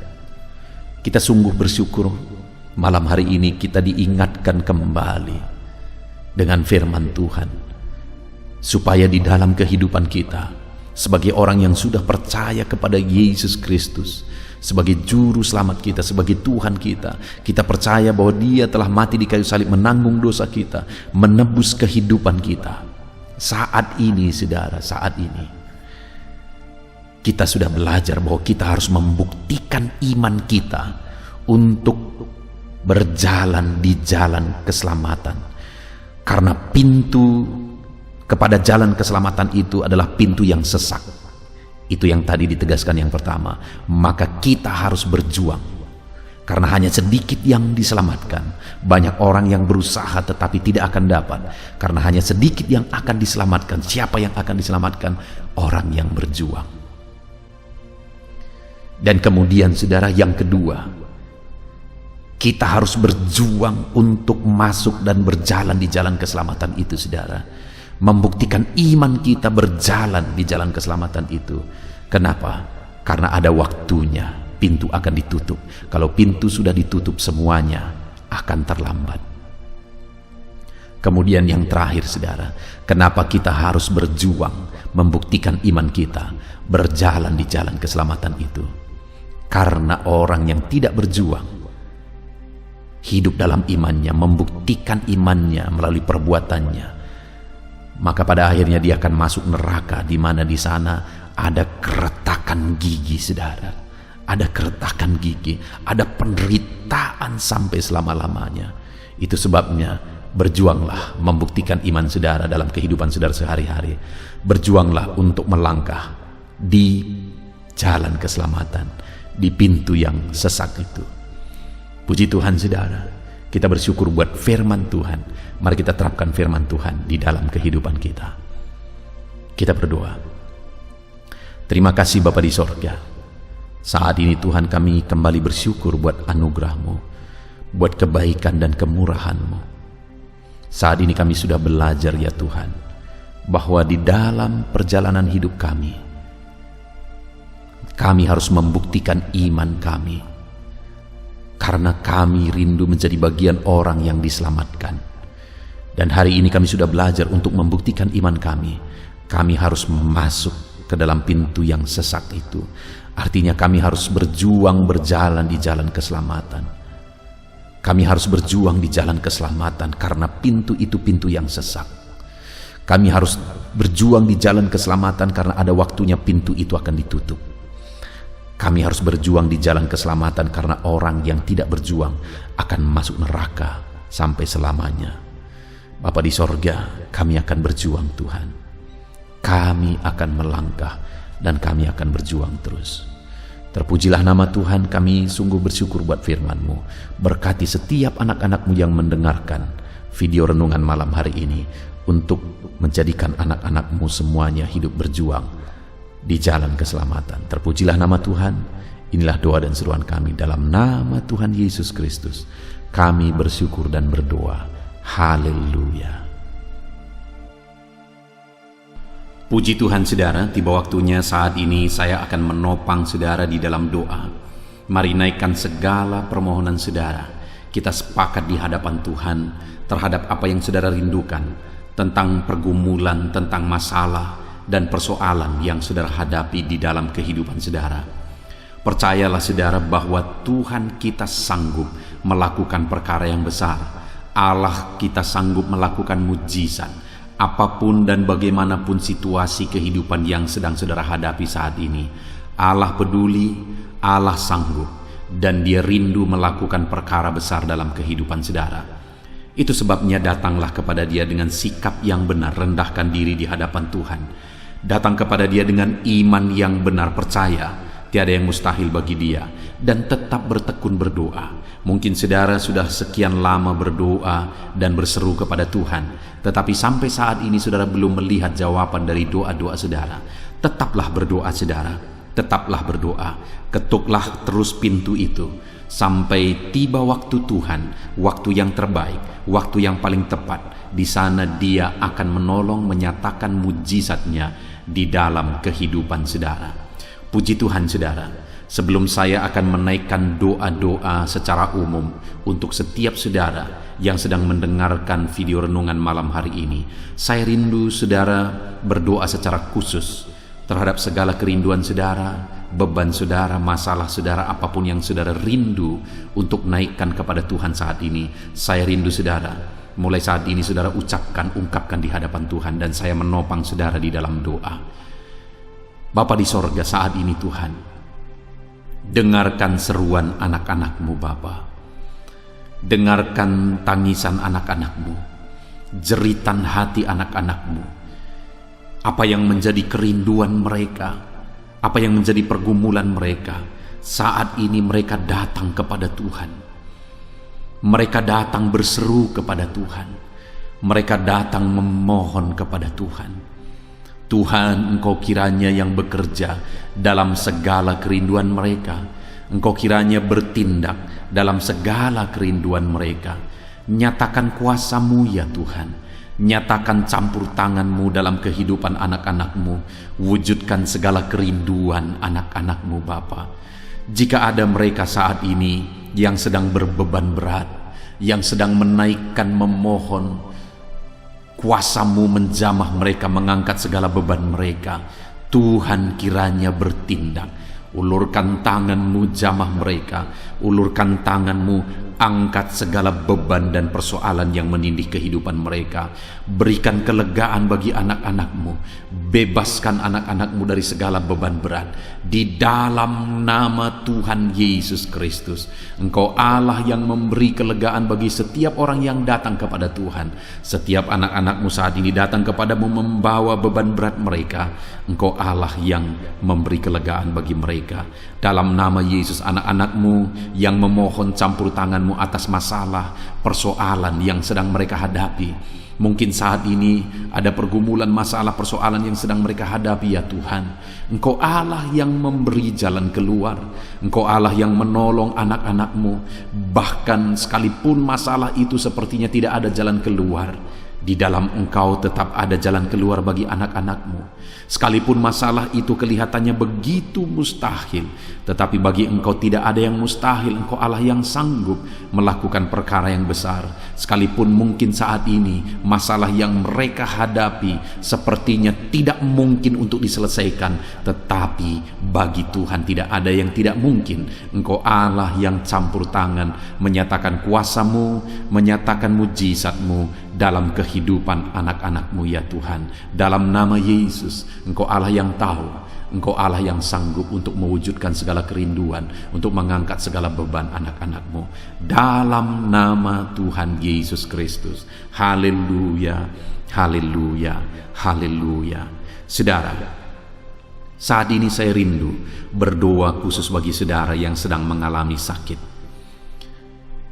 kita sungguh bersyukur malam hari ini kita diingatkan kembali dengan firman Tuhan, supaya di dalam kehidupan kita sebagai orang yang sudah percaya kepada Yesus Kristus sebagai juru selamat kita, sebagai Tuhan kita, kita percaya bahwa Dia telah mati di kayu salib menanggung dosa kita, menebus kehidupan kita. Saat ini saudara, saat ini kita sudah belajar bahwa kita harus membuktikan iman kita untuk berjalan di jalan keselamatan. Karena pintu kepada jalan keselamatan itu adalah pintu yang sesak. Itu yang tadi ditegaskan yang pertama. Maka kita harus berjuang. Karena hanya sedikit yang diselamatkan. Banyak orang yang berusaha tetapi tidak akan dapat. Karena hanya sedikit yang akan diselamatkan. Siapa yang akan diselamatkan? Orang yang berjuang. Dan kemudian saudara, yang kedua, kita harus berjuang untuk masuk dan berjalan di jalan keselamatan itu saudara. Membuktikan iman kita berjalan di jalan keselamatan itu. Kenapa? Karena ada waktunya pintu akan ditutup. Kalau pintu sudah ditutup semuanya akan terlambat. Kemudian yang terakhir saudara, kenapa kita harus berjuang membuktikan iman kita berjalan di jalan keselamatan itu? Karena orang yang tidak berjuang hidup dalam imannya, membuktikan imannya melalui perbuatannya, maka pada akhirnya dia akan masuk neraka, di mana di sana ada keretakan gigi saudara, ada keretakan gigi, ada penderitaan sampai selama-lamanya. Itu sebabnya berjuanglah membuktikan iman saudara dalam kehidupan saudara sehari-hari. Berjuanglah untuk melangkah di jalan keselamatan, di pintu yang sesak itu. Puji Tuhan saudara, kita bersyukur buat firman Tuhan. Mari kita terapkan firman Tuhan di dalam kehidupan kita. Kita berdoa. Terima kasih Bapa di sorga. Saat ini Tuhan, kami kembali bersyukur buat anugerah-Mu, buat kebaikan dan kemurahan-Mu. Saat ini kami sudah belajar ya Tuhan, bahwa di dalam perjalanan hidup kami harus membuktikan iman kami. Karena kami rindu menjadi bagian orang yang diselamatkan. Dan hari ini kami sudah belajar untuk membuktikan iman kami. Kami harus masuk ke dalam pintu yang sesak itu. Artinya kami harus berjuang berjalan di jalan keselamatan. Kami harus berjuang di jalan keselamatan karena pintu itu pintu yang sesak. Kami harus berjuang di jalan keselamatan karena ada waktunya pintu itu akan ditutup. Kami harus berjuang di jalan keselamatan karena orang yang tidak berjuang akan masuk neraka sampai selamanya. Bapa di sorga, kami akan berjuang Tuhan. Kami akan melangkah dan kami akan berjuang terus. Terpujilah nama Tuhan, kami sungguh bersyukur buat firman-Mu. Berkati setiap anak-anak-Mu yang mendengarkan video renungan malam hari ini untuk menjadikan anak-anak-Mu semuanya hidup berjuang di jalan keselamatan. Terpujilah nama Tuhan. Inilah doa dan seruan kami dalam nama Tuhan Yesus Kristus. Kami bersyukur dan berdoa. Haleluya. Puji Tuhan saudara, tiba waktunya saat ini saya akan menopang saudara di dalam doa. Mari naikkan segala permohonan saudara. Kita sepakat di hadapan Tuhan terhadap apa yang saudara rindukan, tentang pergumulan, tentang masalah dan persoalan yang saudara hadapi di dalam kehidupan saudara. Percayalah saudara bahwa Tuhan kita sanggup melakukan perkara yang besar. Allah kita sanggup melakukan mujizat. Apapun dan bagaimanapun situasi kehidupan yang sedang saudara hadapi saat ini, Allah peduli, Allah sanggup, dan Dia rindu melakukan perkara besar dalam kehidupan saudara. Itu sebabnya datanglah kepada Dia dengan sikap yang benar, rendahkan diri di hadapan Tuhan. Datang kepada Dia dengan iman yang benar, percaya tiada yang mustahil bagi Dia, dan tetap bertekun berdoa. Mungkin saudara sudah sekian lama berdoa dan berseru kepada Tuhan, tetapi sampai saat ini saudara belum melihat jawaban dari doa-doa saudara. Tetaplah berdoa saudara, tetaplah berdoa. Ketuklah terus pintu itu sampai tiba waktu Tuhan, waktu yang terbaik, waktu yang paling tepat. Di sana Dia akan menolong, menyatakan mujizatnya di dalam kehidupan saudara. Puji Tuhan saudara, sebelum saya akan menaikkan doa-doa secara umum untuk setiap saudara yang sedang mendengarkan video renungan malam hari ini, saya rindu saudara berdoa secara khusus terhadap segala kerinduan saudara, beban saudara, masalah saudara, apapun yang saudara rindu untuk naikkan kepada Tuhan saat ini. Saya rindu saudara, mulai saat ini saudara ungkapkan di hadapan Tuhan, dan saya menopang saudara di dalam doa. Bapa di sorga, saat ini Tuhan, dengarkan seruan anak-anak-Mu Bapa. Dengarkan tangisan anak-anak-Mu, jeritan hati anak-anak-Mu, apa yang menjadi kerinduan mereka, apa yang menjadi pergumulan mereka. Saat ini mereka datang kepada Tuhan. Mereka datang berseru kepada Tuhan. Mereka datang memohon kepada Tuhan. Tuhan, Engkau kiranya yang bekerja dalam segala kerinduan mereka. Engkau kiranya bertindak dalam segala kerinduan mereka. Nyatakan kuasa-Mu ya Tuhan. Nyatakan campur tangan-Mu dalam kehidupan anak-anak-Mu. Wujudkan segala kerinduan anak-anak-Mu Bapa. Jika ada mereka saat ini yang sedang berbeban berat, yang sedang menaikkan, memohon, kuasa-Mu menjamah mereka, mengangkat segala beban mereka, Tuhan kiranya bertindak. Ulurkan tangan-Mu, jamah mereka. Ulurkan tangan-Mu, angkat segala beban dan persoalan yang menindih kehidupan mereka. Berikan kelegaan bagi anak-anak-Mu. Bebaskan anak-anak-Mu dari segala beban berat. Di dalam nama Tuhan Yesus Kristus. Engkau Allah yang memberi kelegaan bagi setiap orang yang datang kepada Tuhan. Setiap anak-anak-Mu saat ini datang kepadamu membawa beban berat mereka. Engkau Allah yang memberi kelegaan bagi mereka. Dalam nama Yesus, anak-anak-Mu yang memohon campur tangan-Mu atas masalah, persoalan yang sedang mereka hadapi. Mungkin saat ini ada pergumulan, masalah, persoalan yang sedang mereka hadapi ya Tuhan. Engkau Allah yang memberi jalan keluar. Engkau Allah yang menolong anak-anak-Mu. Bahkan sekalipun masalah itu sepertinya tidak ada jalan keluar, di dalam Engkau tetap ada jalan keluar bagi anak-anak-Mu. Sekalipun masalah itu kelihatannya begitu mustahil, tetapi bagi Engkau tidak ada yang mustahil. Engkau Allah yang sanggup melakukan perkara yang besar. Sekalipun mungkin saat ini masalah yang mereka hadapi sepertinya tidak mungkin untuk diselesaikan, tetapi bagi Tuhan tidak ada yang tidak mungkin. Engkau Allah yang campur tangan, menyatakan kuasa-Mu, menyatakan mujizat-Mu dalam kehidupan anak-anak-Mu ya Tuhan. Dalam nama Yesus, Engkau Allah yang tahu, Engkau Allah yang sanggup untuk mewujudkan segala kerinduan, untuk mengangkat segala beban anak-anak-Mu. Dalam nama Tuhan Yesus Kristus. Haleluya, haleluya, haleluya. Saudara, saat ini saya rindu berdoa khusus bagi saudara yang sedang mengalami sakit.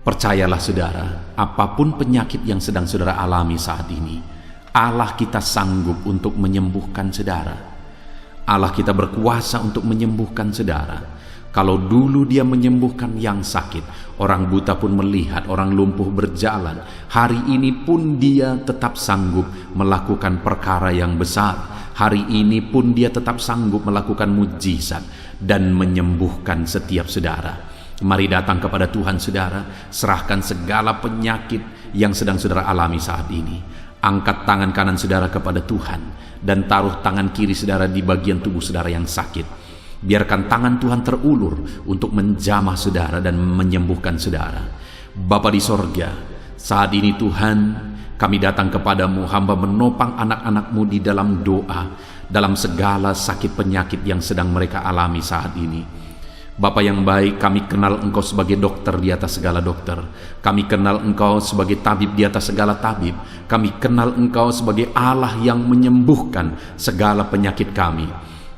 Percayalah saudara, apapun penyakit yang sedang saudara alami saat ini, Allah kita sanggup untuk menyembuhkan saudara. Allah kita berkuasa untuk menyembuhkan saudara. Kalau dulu Dia menyembuhkan yang sakit, orang buta pun melihat, orang lumpuh berjalan. Hari ini pun Dia tetap sanggup melakukan perkara yang besar. Hari ini pun Dia tetap sanggup melakukan mujizat dan menyembuhkan setiap saudara. Mari datang kepada Tuhan saudara, serahkan segala penyakit yang sedang saudara alami saat ini. Angkat tangan kanan saudara kepada Tuhan dan taruh tangan kiri saudara di bagian tubuh saudara yang sakit. Biarkan tangan Tuhan terulur untuk menjamah saudara dan menyembuhkan saudara. Bapa di sorga, saat ini Tuhan, kami datang kepadamu, hamba menopang anak-anak-Mu di dalam doa, dalam segala sakit penyakit yang sedang mereka alami saat ini. Bapa yang baik, kami kenal Engkau sebagai dokter di atas segala dokter. Kami kenal Engkau sebagai tabib di atas segala tabib. Kami kenal Engkau sebagai Allah yang menyembuhkan segala penyakit kami.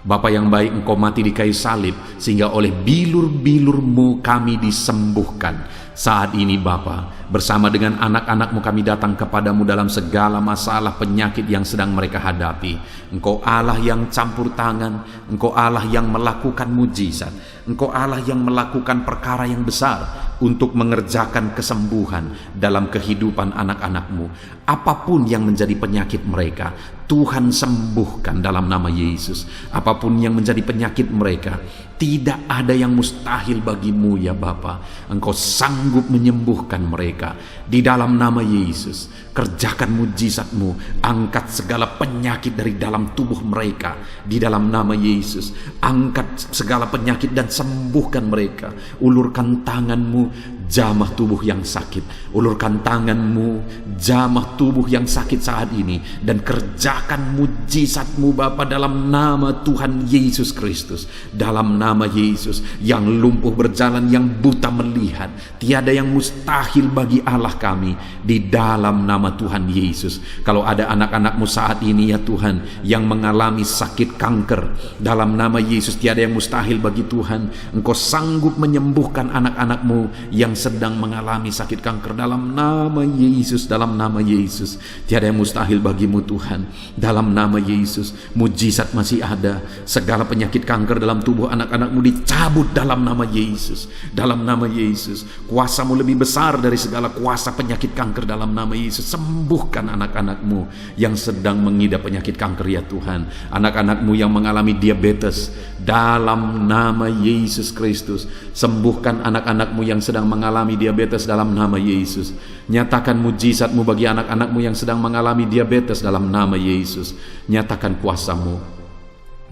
Bapa yang baik, Engkau mati di kayu salib sehingga oleh bilur-bilur-Mu kami disembuhkan. Saat ini Bapa, bersama dengan anak-anak-Mu kami datang kepadamu dalam segala masalah penyakit yang sedang mereka hadapi. Engkau Allah yang campur tangan, Engkau Allah yang melakukan mujizat, Engkau Allah yang melakukan perkara yang besar untuk mengerjakan kesembuhan dalam kehidupan anak-anak-Mu. Apapun yang menjadi penyakit mereka, Tuhan sembuhkan dalam nama Yesus. Apapun yang menjadi penyakit mereka, tidak ada yang mustahil bagimu ya Bapa. Engkau sanggup menyembuhkan mereka di dalam nama Yesus. Kerjakan mujizat-Mu, angkat segala penyakit dari dalam tubuh mereka di dalam nama Yesus. Angkat segala penyakit dan sembuhkan mereka. Ulurkan tangan-Mu, jamah tubuh yang sakit. Ulurkan tangan-Mu, jamah tubuh yang sakit saat ini, dan kerjakan mujizat-Mu Bapa dalam nama Tuhan Yesus Kristus. Dalam nama Yesus, yang lumpuh berjalan, yang buta melihat, tiada yang mustahil bagi Allah kami di dalam nama Tuhan Yesus. Kalau ada anak-anak-Mu saat ini ya Tuhan yang mengalami sakit kanker, dalam nama Yesus tiada yang mustahil bagi Tuhan. Engkau sanggup menyembuhkan anak-anak-Mu yang sedang mengalami sakit kanker dalam nama Yesus. Dalam nama Yesus tiada yang mustahil bagimu Tuhan. Dalam nama Yesus mujizat masih ada. Segala penyakit kanker dalam tubuh anak-anak-Mu dicabut dalam nama Yesus. Dalam nama Yesus, kuasa-Mu lebih besar dari segala kuasa penyakit kanker dalam nama Yesus. Sembuhkan anak-anak-Mu yang sedang mengidap penyakit kanker ya Tuhan. Anak-anak-Mu yang mengalami diabetes, dalam nama Yesus Kristus, sembuhkan anak-anak-Mu yang sedang mengalami diabetes dalam nama Yesus. Nyatakan mujizat-Mu bagi anak-anak-Mu yang sedang mengalami diabetes dalam nama Yesus. Nyatakan kuasa-Mu,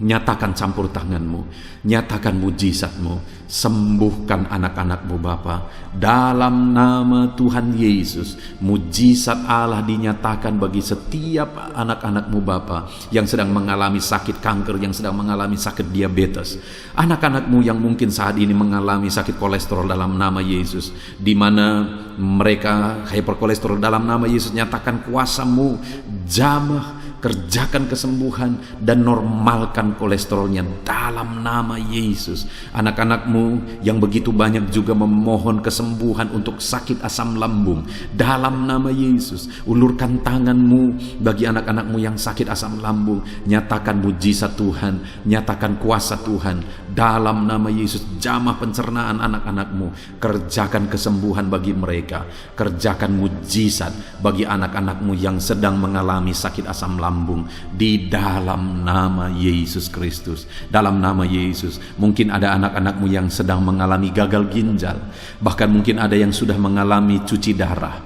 nyatakan campur tangan-Mu, nyatakan mujizat-Mu. Sembuhkan anak-anak-Mu Bapa dalam nama Tuhan Yesus. Mujizat Allah dinyatakan bagi setiap anak-anak-Mu Bapa yang sedang mengalami sakit kanker, yang sedang mengalami sakit diabetes. Anak-anak-Mu yang mungkin saat ini mengalami sakit kolesterol dalam nama Yesus, di mana mereka hyperkolesterol dalam nama Yesus. Nyatakan kuasa-Mu, jamah, kerjakan kesembuhan dan normalkan kolesterolnya dalam nama Yesus. Anak-anak-Mu yang begitu banyak juga memohon kesembuhan untuk sakit asam lambung dalam nama Yesus. Ulurkan tangan-Mu bagi anak-anak-Mu yang sakit asam lambung. Nyatakan mujizat Tuhan, nyatakan kuasa Tuhan dalam nama Yesus. Jamah pencernaan anak-anak-Mu, kerjakan kesembuhan bagi mereka. Kerjakan mujizat bagi anak-anak-Mu yang sedang mengalami sakit asam lambung di dalam nama Yesus Kristus. Dalam nama Yesus, mungkin ada anak-anak-Mu yang sedang mengalami gagal ginjal, bahkan mungkin ada yang sudah mengalami cuci darah.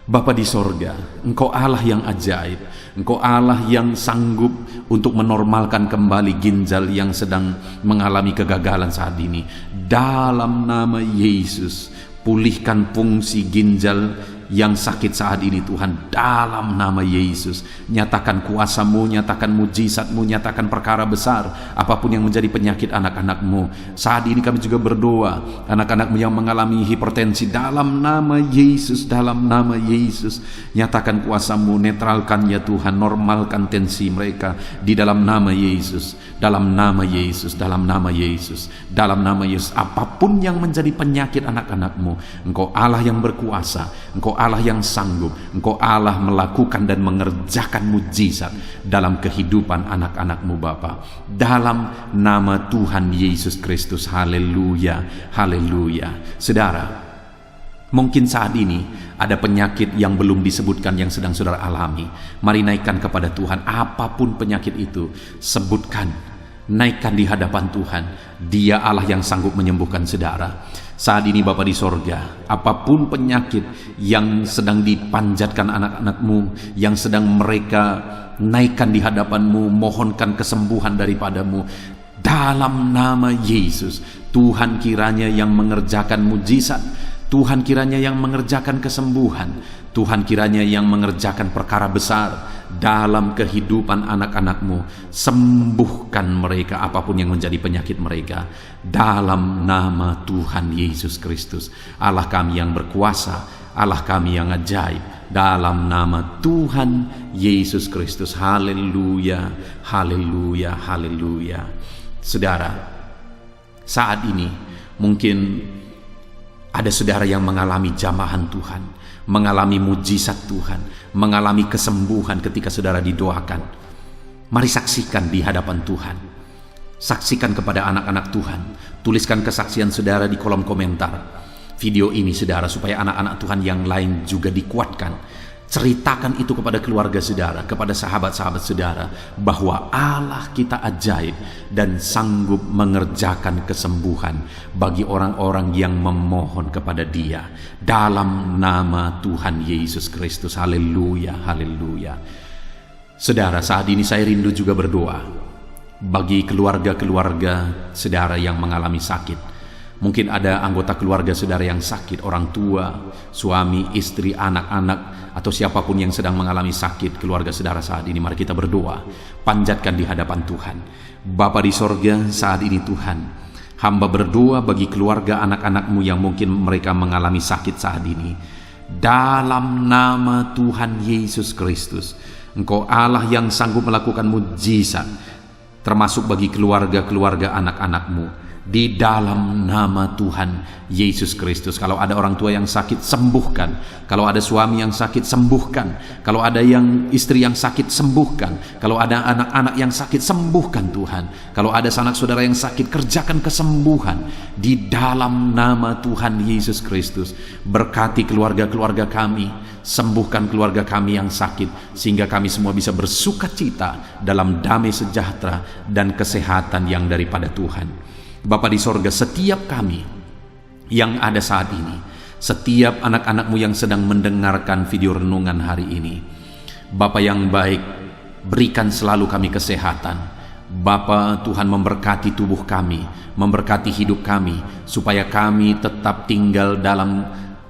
Bapa di sorga, Engkau Allah yang ajaib. Engkau Allah yang sanggup untuk menormalkan kembali ginjal yang sedang mengalami kegagalan saat ini. Dalam nama Yesus, pulihkan fungsi ginjal yang sakit saat ini Tuhan, dalam nama Yesus. Nyatakan kuasa-Mu, nyatakan mujizat-Mu, nyatakan perkara besar apapun yang menjadi penyakit anak-anak-Mu. Saat ini kami juga berdoa, anak-anak-Mu yang mengalami hipertensi, dalam nama Yesus, dalam nama Yesus, nyatakan kuasa-Mu, netralkan ya Tuhan, normalkan tensi mereka di dalam nama Yesus. Dalam nama Yesus, dalam nama Yesus, dalam nama Yesus. Apapun yang menjadi penyakit anak-anak-Mu, Engkau Allah yang berkuasa, Engkau Allah yang sanggup, Engkau Allah melakukan dan mengerjakan mujizat dalam kehidupan anak-anak-Mu Bapa. Dalam nama Tuhan Yesus Kristus. Haleluya, haleluya. Saudara, mungkin saat ini ada penyakit yang belum disebutkan yang sedang saudara alami. Mari naikkan kepada Tuhan apapun penyakit itu. Sebutkan, naikkan di hadapan Tuhan. Dia Allah yang sanggup menyembuhkan saudara. Saat ini Bapa di sorga, apapun penyakit yang sedang dipanjatkan anak-anak-Mu, yang sedang mereka naikkan di hadapan-Mu, mohonkan kesembuhan daripada-Mu, dalam nama Yesus, Tuhan kiranya yang mengerjakan mujizat, Tuhan kiranya yang mengerjakan kesembuhan, Tuhan kiranya yang mengerjakan perkara besar dalam kehidupan anak-anak-Mu. Sembuhkan mereka apapun yang menjadi penyakit mereka, dalam nama Tuhan Yesus Kristus. Allah kami yang berkuasa, Allah kami yang ajaib, dalam nama Tuhan Yesus Kristus. Haleluya, haleluya, haleluya. Saudara, saat ini mungkin Ada saudara yang mengalami jamahan Tuhan, mengalami mujizat Tuhan, mengalami kesembuhan ketika saudara didoakan. Mari saksikan di hadapan Tuhan. Saksikan kepada anak-anak Tuhan. Tuliskan kesaksian saudara di kolom komentar video ini saudara, supaya anak-anak Tuhan yang lain juga dikuatkan. Ceritakan itu kepada keluarga saudara, kepada sahabat-sahabat saudara, bahwa Allah kita ajaib dan sanggup mengerjakan kesembuhan bagi orang-orang yang memohon kepada Dia dalam nama Tuhan Yesus Kristus. Haleluya, haleluya. Saudara, saat ini saya rindu juga berdoa bagi keluarga-keluarga saudara yang mengalami sakit. Mungkin ada anggota keluarga saudara yang sakit, orang tua, suami, istri, anak-anak, atau siapapun yang sedang mengalami sakit keluarga saudara saat ini. Mari kita berdoa, panjatkan di hadapan Tuhan. Bapa di sorga, saat ini Tuhan, hamba berdoa bagi keluarga anak-anak-Mu yang mungkin mereka mengalami sakit saat ini. Dalam nama Tuhan Yesus Kristus, Engkau Allah yang sanggup melakukan mujizat, termasuk bagi keluarga-keluarga anak-anak-Mu. Di dalam nama Tuhan Yesus Kristus. Kalau ada orang tua yang sakit, sembuhkan. Kalau ada suami yang sakit, sembuhkan. Kalau ada yang istri yang sakit, sembuhkan. Kalau ada anak-anak yang sakit, sembuhkan Tuhan. Kalau ada sanak saudara yang sakit, kerjakan kesembuhan di dalam nama Tuhan Yesus Kristus. Berkati keluarga-keluarga kami, sembuhkan keluarga kami yang sakit, sehingga kami semua bisa bersuka cita dalam damai sejahtera dan kesehatan yang daripada Tuhan. Bapa di sorga, setiap kami yang ada saat ini, setiap anak-anak-Mu yang sedang mendengarkan video renungan hari ini, Bapa yang baik, berikan selalu kami kesehatan. Bapa Tuhan, memberkati tubuh kami, memberkati hidup kami, supaya kami tetap tinggal dalam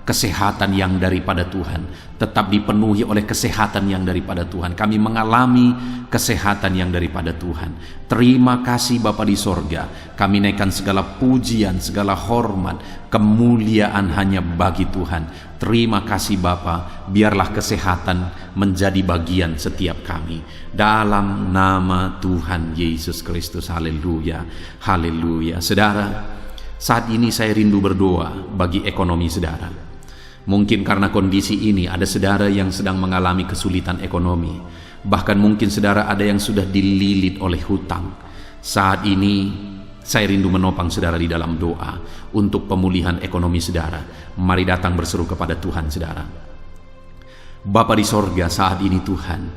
kesehatan yang daripada Tuhan, tetap dipenuhi oleh kesehatan yang daripada Tuhan. Kami mengalami kesehatan yang daripada Tuhan. Terima kasih Bapa di sorga. Kami naikkan segala pujian, segala hormat, kemuliaan hanya bagi Tuhan. Terima kasih Bapa. Biarlah kesehatan menjadi bagian setiap kami. Dalam nama Tuhan Yesus Kristus. Haleluya, haleluya. Saudara, saat ini saya rindu berdoa bagi ekonomi saudara. Mungkin karena kondisi ini ada saudara yang sedang mengalami kesulitan ekonomi. Bahkan mungkin saudara ada yang sudah dililit oleh hutang. Saat ini saya rindu menopang saudara di dalam doa untuk pemulihan ekonomi saudara. Mari datang berseru kepada Tuhan saudara. Bapa di sorga, saat ini Tuhan,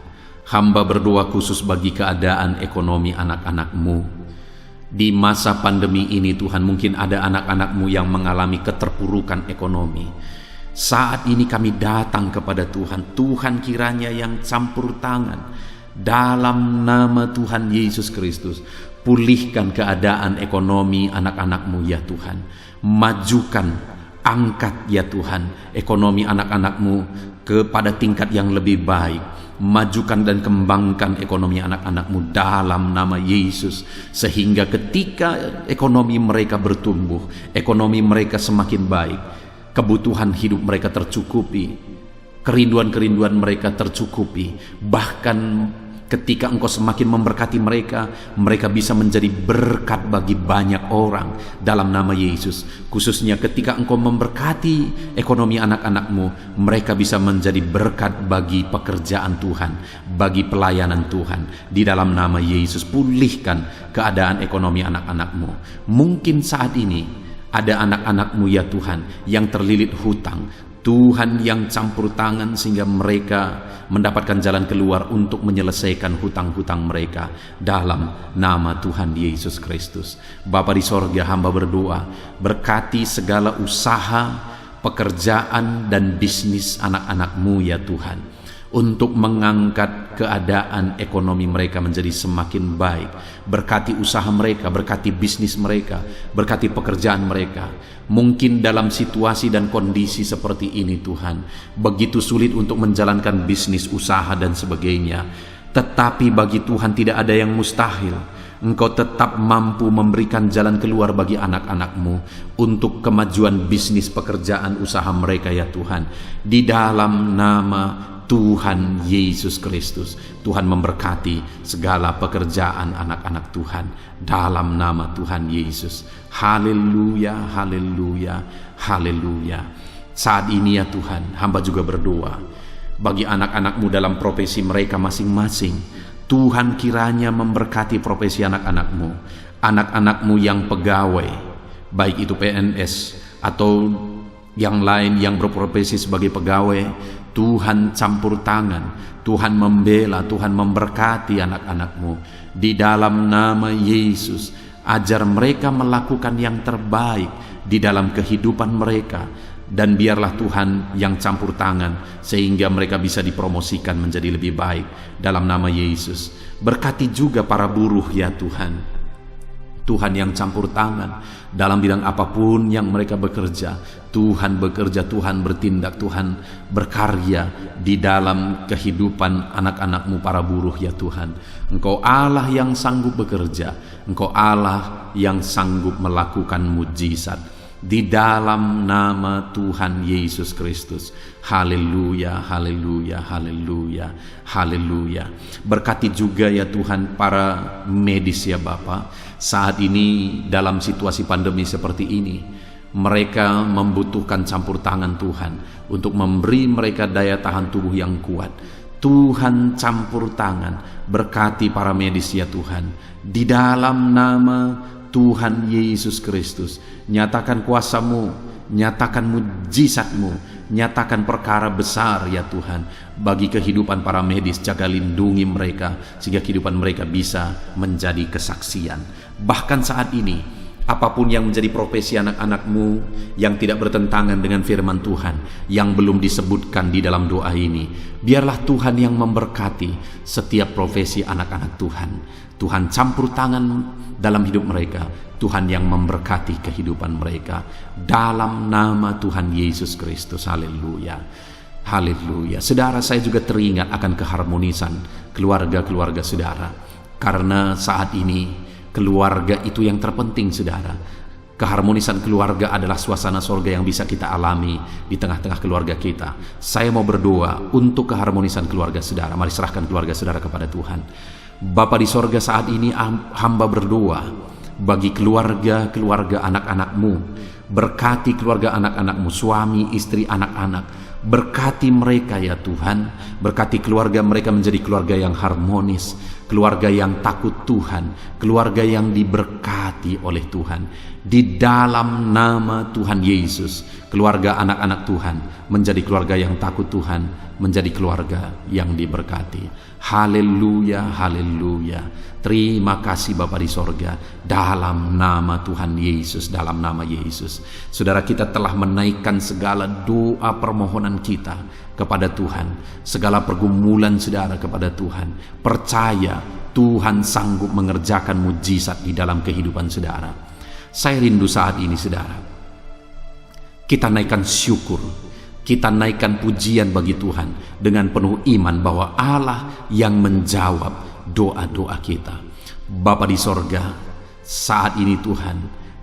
hamba berdoa khusus bagi keadaan ekonomi anak-anak-Mu. Di masa pandemi ini Tuhan, mungkin ada anak-anak-Mu yang mengalami keterpurukan ekonomi. Saat ini kami datang kepada Tuhan. Tuhan kiranya yang campur tangan dalam nama Tuhan Yesus Kristus. Pulihkan keadaan ekonomi anak-anak-Mu ya Tuhan. Majukan, angkat ya Tuhan ekonomi anak-anak-Mu kepada tingkat yang lebih baik. Majukan dan kembangkan ekonomi anak-anak-Mu dalam nama Yesus, sehingga ketika ekonomi mereka bertumbuh, ekonomi mereka semakin baik, kebutuhan hidup mereka tercukupi, kerinduan-kerinduan mereka tercukupi. Bahkan ketika Engkau semakin memberkati mereka, mereka bisa menjadi berkat bagi banyak orang dalam nama Yesus. Khususnya ketika Engkau memberkati ekonomi anak-anak-Mu, mereka bisa menjadi berkat bagi pekerjaan Tuhan, bagi pelayanan Tuhan. Di dalam nama Yesus, pulihkan keadaan ekonomi anak-anak-Mu. Mungkin saat ini ada anak-anak-Mu ya Tuhan yang terlilit hutang. Tuhan yang campur tangan sehingga mereka mendapatkan jalan keluar untuk menyelesaikan hutang-hutang mereka dalam nama Tuhan Yesus Kristus. Bapa di sorga, hamba berdoa, berkati segala usaha, pekerjaan dan bisnis anak-anak-Mu ya Tuhan, untuk mengangkat keadaan ekonomi mereka menjadi semakin baik. Berkati usaha mereka, berkati bisnis mereka, berkati pekerjaan mereka. Mungkin dalam situasi dan kondisi seperti ini Tuhan, begitu sulit untuk menjalankan bisnis, usaha dan sebagainya. Tetapi bagi Tuhan tidak ada yang mustahil. Engkau tetap mampu memberikan jalan keluar bagi anak-anak-Mu untuk kemajuan bisnis, pekerjaan, usaha mereka ya Tuhan. Di dalam nama Tuhan Yesus Kristus. Tuhan memberkati segala pekerjaan anak-anak Tuhan dalam nama Tuhan Yesus. Haleluya, haleluya, haleluya. Saat ini ya Tuhan, hamba juga berdoa bagi anak-anak-Mu dalam profesi mereka masing-masing. Tuhan kiranya memberkati profesi anak-anak-Mu, anak-anak-Mu yang pegawai, baik itu PNS atau yang lain yang berprofesi sebagai pegawai. Tuhan campur tangan, Tuhan membela, Tuhan memberkati anak-anak-Mu di dalam nama Yesus. Ajar mereka melakukan yang terbaik di dalam kehidupan mereka, dan biarlah Tuhan yang campur tangan sehingga mereka bisa dipromosikan menjadi lebih baik dalam nama Yesus. Berkati juga para buruh ya Tuhan. Tuhan yang campur tangan dalam bidang apapun yang mereka bekerja. Tuhan bekerja, Tuhan bertindak, Tuhan berkarya di dalam kehidupan anak-anak-Mu para buruh ya Tuhan. Engkau Allah yang sanggup bekerja, Engkau Allah yang sanggup melakukan mujizat di dalam nama Tuhan Yesus Kristus. Haleluya, haleluya, haleluya, haleluya. Berkati juga ya Tuhan para medis ya Bapa. Saat ini dalam situasi pandemi seperti ini, mereka membutuhkan campur tangan Tuhan untuk memberi mereka daya tahan tubuh yang kuat. Tuhan campur tangan, berkati para medis ya Tuhan, di dalam nama Tuhan Yesus Kristus. Nyatakan kuasa-Mu, nyatakan mujizat-Mu, nyatakan perkara besar ya Tuhan bagi kehidupan para medis. Jaga lindungi mereka sehingga kehidupan mereka bisa menjadi kesaksian. Bahkan saat ini, apapun yang menjadi profesi anak-anak-Mu yang tidak bertentangan dengan firman Tuhan, yang belum disebutkan di dalam doa ini, biarlah Tuhan yang memberkati setiap profesi anak-anak Tuhan. Tuhan campur tangan dalam hidup mereka, Tuhan yang memberkati kehidupan mereka dalam nama Tuhan Yesus Kristus. Haleluya, haleluya. Saudara, saya juga teringat akan keharmonisan keluarga-keluarga saudara, karena saat ini keluarga itu yang terpenting saudara. Keharmonisan keluarga adalah suasana sorga yang bisa kita alami di tengah-tengah keluarga kita. Saya mau berdoa untuk keharmonisan keluarga saudara. Mari serahkan keluarga saudara kepada Tuhan. Bapa di sorga, saat ini hamba berdoa bagi keluarga-keluarga anak-anak-Mu. Berkati keluarga anak-anak-Mu, suami, istri, anak-anak. Berkati mereka ya Tuhan. Berkati keluarga mereka menjadi keluarga yang harmonis, keluarga yang takut Tuhan, keluarga yang diberkati oleh Tuhan. Di dalam nama Tuhan Yesus, keluarga anak-anak Tuhan menjadi keluarga yang takut Tuhan, menjadi keluarga yang diberkati. Haleluya, haleluya. Terima kasih Bapa di sorga, dalam nama Tuhan Yesus, dalam nama Yesus. Saudara, kita telah menaikkan segala doa permohonan kita kepada Tuhan, segala pergumulan saudara kepada Tuhan. Percaya Tuhan sanggup mengerjakan mujizat di dalam kehidupan saudara. Saya rindu saat ini saudara, kita naikkan syukur, kita naikkan pujian bagi Tuhan dengan penuh iman bahwa Allah yang menjawab doa-doa kita. Bapa di sorga, saat ini Tuhan,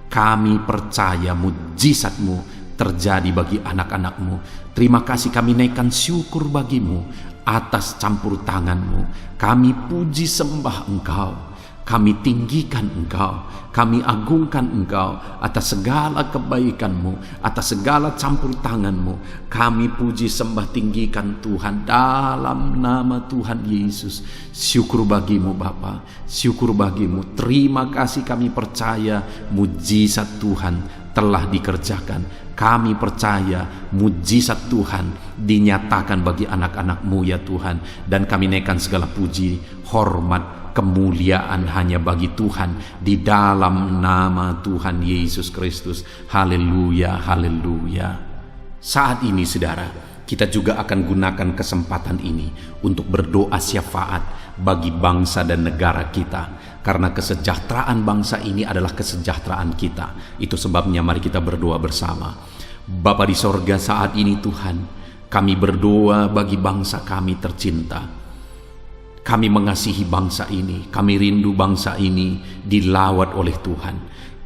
kami percaya mujizat-Mu terjadi bagi anak-anak-Mu. Terima kasih, kami naikkan syukur bagi-Mu atas campur tangan-Mu. Kami puji sembah Engkau, kami tinggikan Engkau, kami agungkan Engkau atas segala kebaikan-Mu, atas segala campur tangan-Mu. Kami puji sembah tinggikan Tuhan dalam nama Tuhan Yesus. Syukur bagi-Mu Bapa, syukur bagi-Mu. Terima kasih, kami percaya mujizat Tuhan telah dikerjakan. Kami percaya mujizat Tuhan dinyatakan bagi anak-anak-Mu ya Tuhan. Dan kami naikkan segala puji, hormat, kemuliaan hanya bagi Tuhan di dalam nama Tuhan Yesus Kristus. Haleluya, haleluya. Saat ini saudara, kita juga akan gunakan kesempatan ini untuk berdoa syafaat bagi bangsa dan negara kita, karena kesejahteraan bangsa ini adalah kesejahteraan kita. Itu sebabnya mari kita berdoa bersama. Bapa di sorga, saat ini Tuhan, kami berdoa bagi bangsa kami tercinta. Kami mengasihi bangsa ini, kami rindu bangsa ini dilawat oleh Tuhan.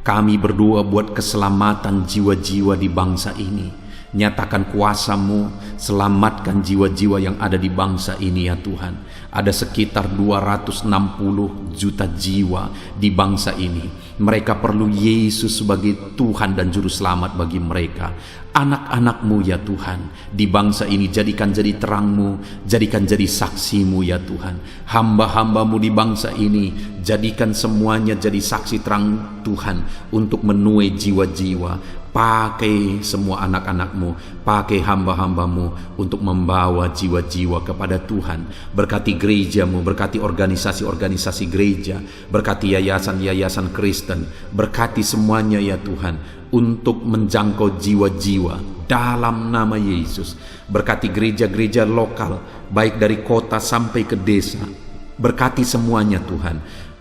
Kami berdoa buat keselamatan jiwa-jiwa di bangsa ini. Nyatakan kuasa-Mu, selamatkan jiwa-jiwa yang ada di bangsa ini ya Tuhan. Ada sekitar 260 juta jiwa di bangsa ini. Mereka perlu Yesus sebagai Tuhan dan Juru Selamat bagi mereka. Anak-anak-Mu ya Tuhan, di bangsa ini jadikan jadi terang-Mu, jadikan jadi saksi-Mu ya Tuhan. Hamba-hamba-Mu di bangsa ini, jadikan semuanya jadi saksi terang Tuhan untuk menuai jiwa-jiwa. Pakai semua anak-anak-Mu, pakai hamba-hamba-Mu untuk membawa jiwa-jiwa kepada Tuhan. Berkati gereja-Mu, berkati organisasi-organisasi gereja, berkati yayasan-yayasan Kristen, berkati semuanya ya Tuhan, untuk menjangkau jiwa-jiwa dalam nama Yesus. Berkati gereja-gereja lokal, baik dari kota sampai ke desa. Berkati semuanya Tuhan,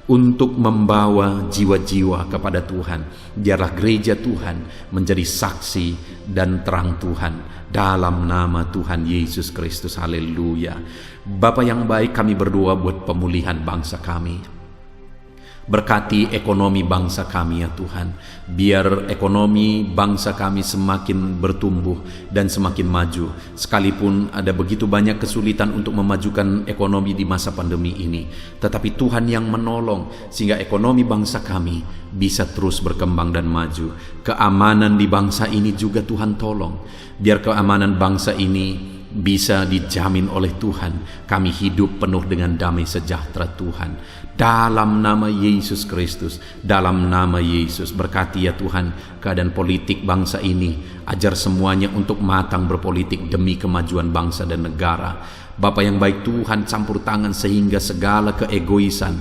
untuk membawa jiwa-jiwa kepada Tuhan. Biarlah gereja Tuhan menjadi saksi dan terang Tuhan dalam nama Tuhan Yesus Kristus. Haleluya. Bapa yang baik, kami berdoa buat pemulihan bangsa kami. Berkati ekonomi bangsa kami ya Tuhan. Biar ekonomi bangsa kami semakin bertumbuh dan semakin maju. Sekalipun ada begitu banyak kesulitan untuk memajukan ekonomi di masa pandemi ini, tetapi Tuhan yang menolong sehingga ekonomi bangsa kami bisa terus berkembang dan maju. Keamanan di bangsa ini juga Tuhan tolong. Biar keamanan bangsa ini bisa dijamin oleh Tuhan. Kami hidup penuh dengan damai sejahtera Tuhan. Dalam nama Yesus Kristus, dalam nama Yesus, berkati ya Tuhan keadaan politik bangsa ini. Ajar semuanya untuk matang berpolitik demi kemajuan bangsa dan negara. Bapa yang baik Tuhan, campur tangan sehingga segala keegoisan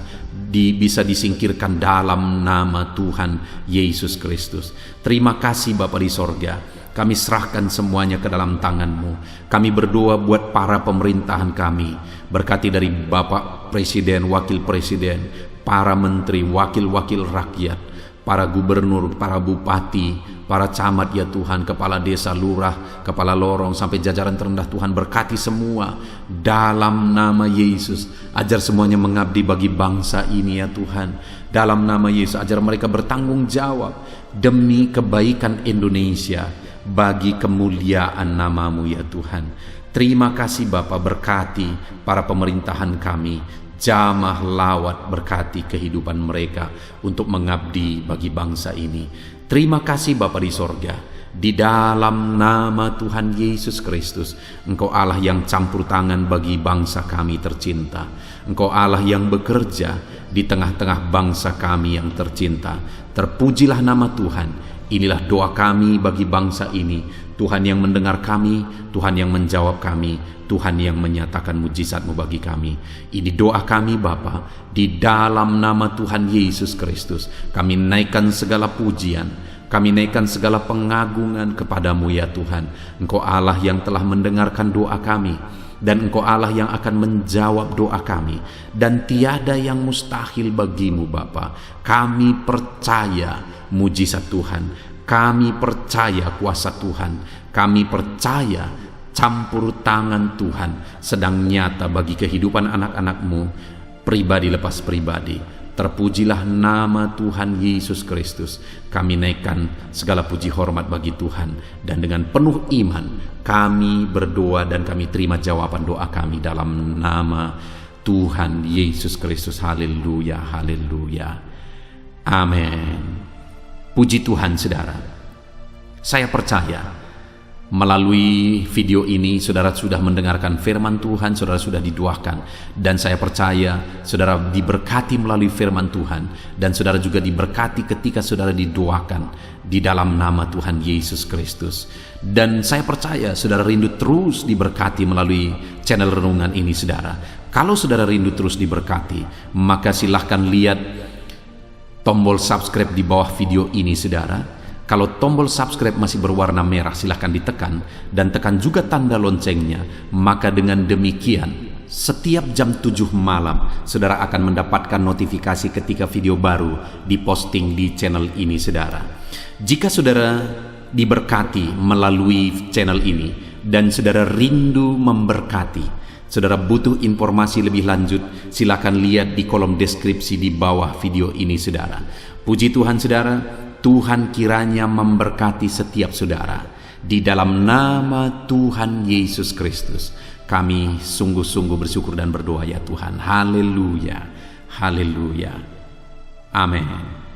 bisa disingkirkan dalam nama Tuhan Yesus Kristus. Terima kasih Bapa di sorga. Kami serahkan semuanya ke dalam tangan-Mu. Kami berdoa buat para pemerintahan kami. Berkati dari Bapak Presiden, Wakil Presiden, para menteri, wakil-wakil rakyat, para gubernur, para bupati, para camat ya Tuhan, kepala desa, lurah, kepala lorong, sampai jajaran terendah Tuhan. Berkati semua dalam nama Yesus. Ajar semuanya mengabdi bagi bangsa ini ya Tuhan. Dalam nama Yesus, ajar mereka bertanggung jawab demi kebaikan Indonesia, bagi kemuliaan nama-Mu ya Tuhan. Terima kasih Bapa, berkati para pemerintahan kami, jamah lawat, berkati kehidupan mereka untuk mengabdi bagi bangsa ini. Terima kasih Bapa di sorga. Di dalam nama Tuhan Yesus Kristus, Engkau Allah yang campur tangan bagi bangsa kami tercinta. Engkau Allah yang bekerja di tengah-tengah bangsa kami yang tercinta. Terpujilah nama Tuhan. Inilah doa kami bagi bangsa ini. Tuhan yang mendengar kami, Tuhan yang menjawab kami, Tuhan yang menyatakan mujizat-Mu bagi kami. Ini doa kami Bapa, di dalam nama Tuhan Yesus Kristus. Kami naikkan segala pujian, kami naikkan segala pengagungan kepada-Mu ya Tuhan. Engkau Allah yang telah mendengarkan doa kami, dan Engkau Allah yang akan menjawab doa kami, dan tiada yang mustahil bagi-Mu Bapa. Kami percaya mujizat Tuhan, kami percaya kuasa Tuhan, kami percaya campur tangan Tuhan sedang nyata bagi kehidupan anak-anak-Mu, pribadi lepas pribadi. Terpujilah nama Tuhan Yesus Kristus. Kami naikkan segala puji hormat bagi Tuhan, dan dengan penuh iman kami berdoa dan kami terima jawaban doa kami dalam nama Tuhan Yesus Kristus. Haleluya, haleluya, amin. Puji Tuhan saudara. Saya percaya melalui video ini saudara sudah mendengarkan firman Tuhan, saudara sudah didoakan, dan saya percaya saudara diberkati melalui firman Tuhan, dan saudara juga diberkati ketika saudara didoakan di dalam nama Tuhan Yesus Kristus. Dan saya percaya saudara rindu terus diberkati melalui channel renungan ini saudara. Kalau saudara rindu terus diberkati, maka silahkan lihat tombol subscribe di bawah video ini saudara. Kalau tombol subscribe masih berwarna merah, silahkan ditekan dan tekan juga tanda loncengnya. Maka dengan demikian setiap jam 7 malam saudara akan mendapatkan notifikasi ketika video baru diposting di channel ini saudara. Jika saudara diberkati melalui channel ini dan saudara rindu memberkati, saudara butuh informasi lebih lanjut, silakan lihat di kolom deskripsi di bawah video ini saudara. Puji Tuhan saudara, Tuhan kiranya memberkati setiap saudara. Di dalam nama Tuhan Yesus Kristus, kami sungguh-sungguh bersyukur dan berdoa ya Tuhan. Haleluya, haleluya, amin.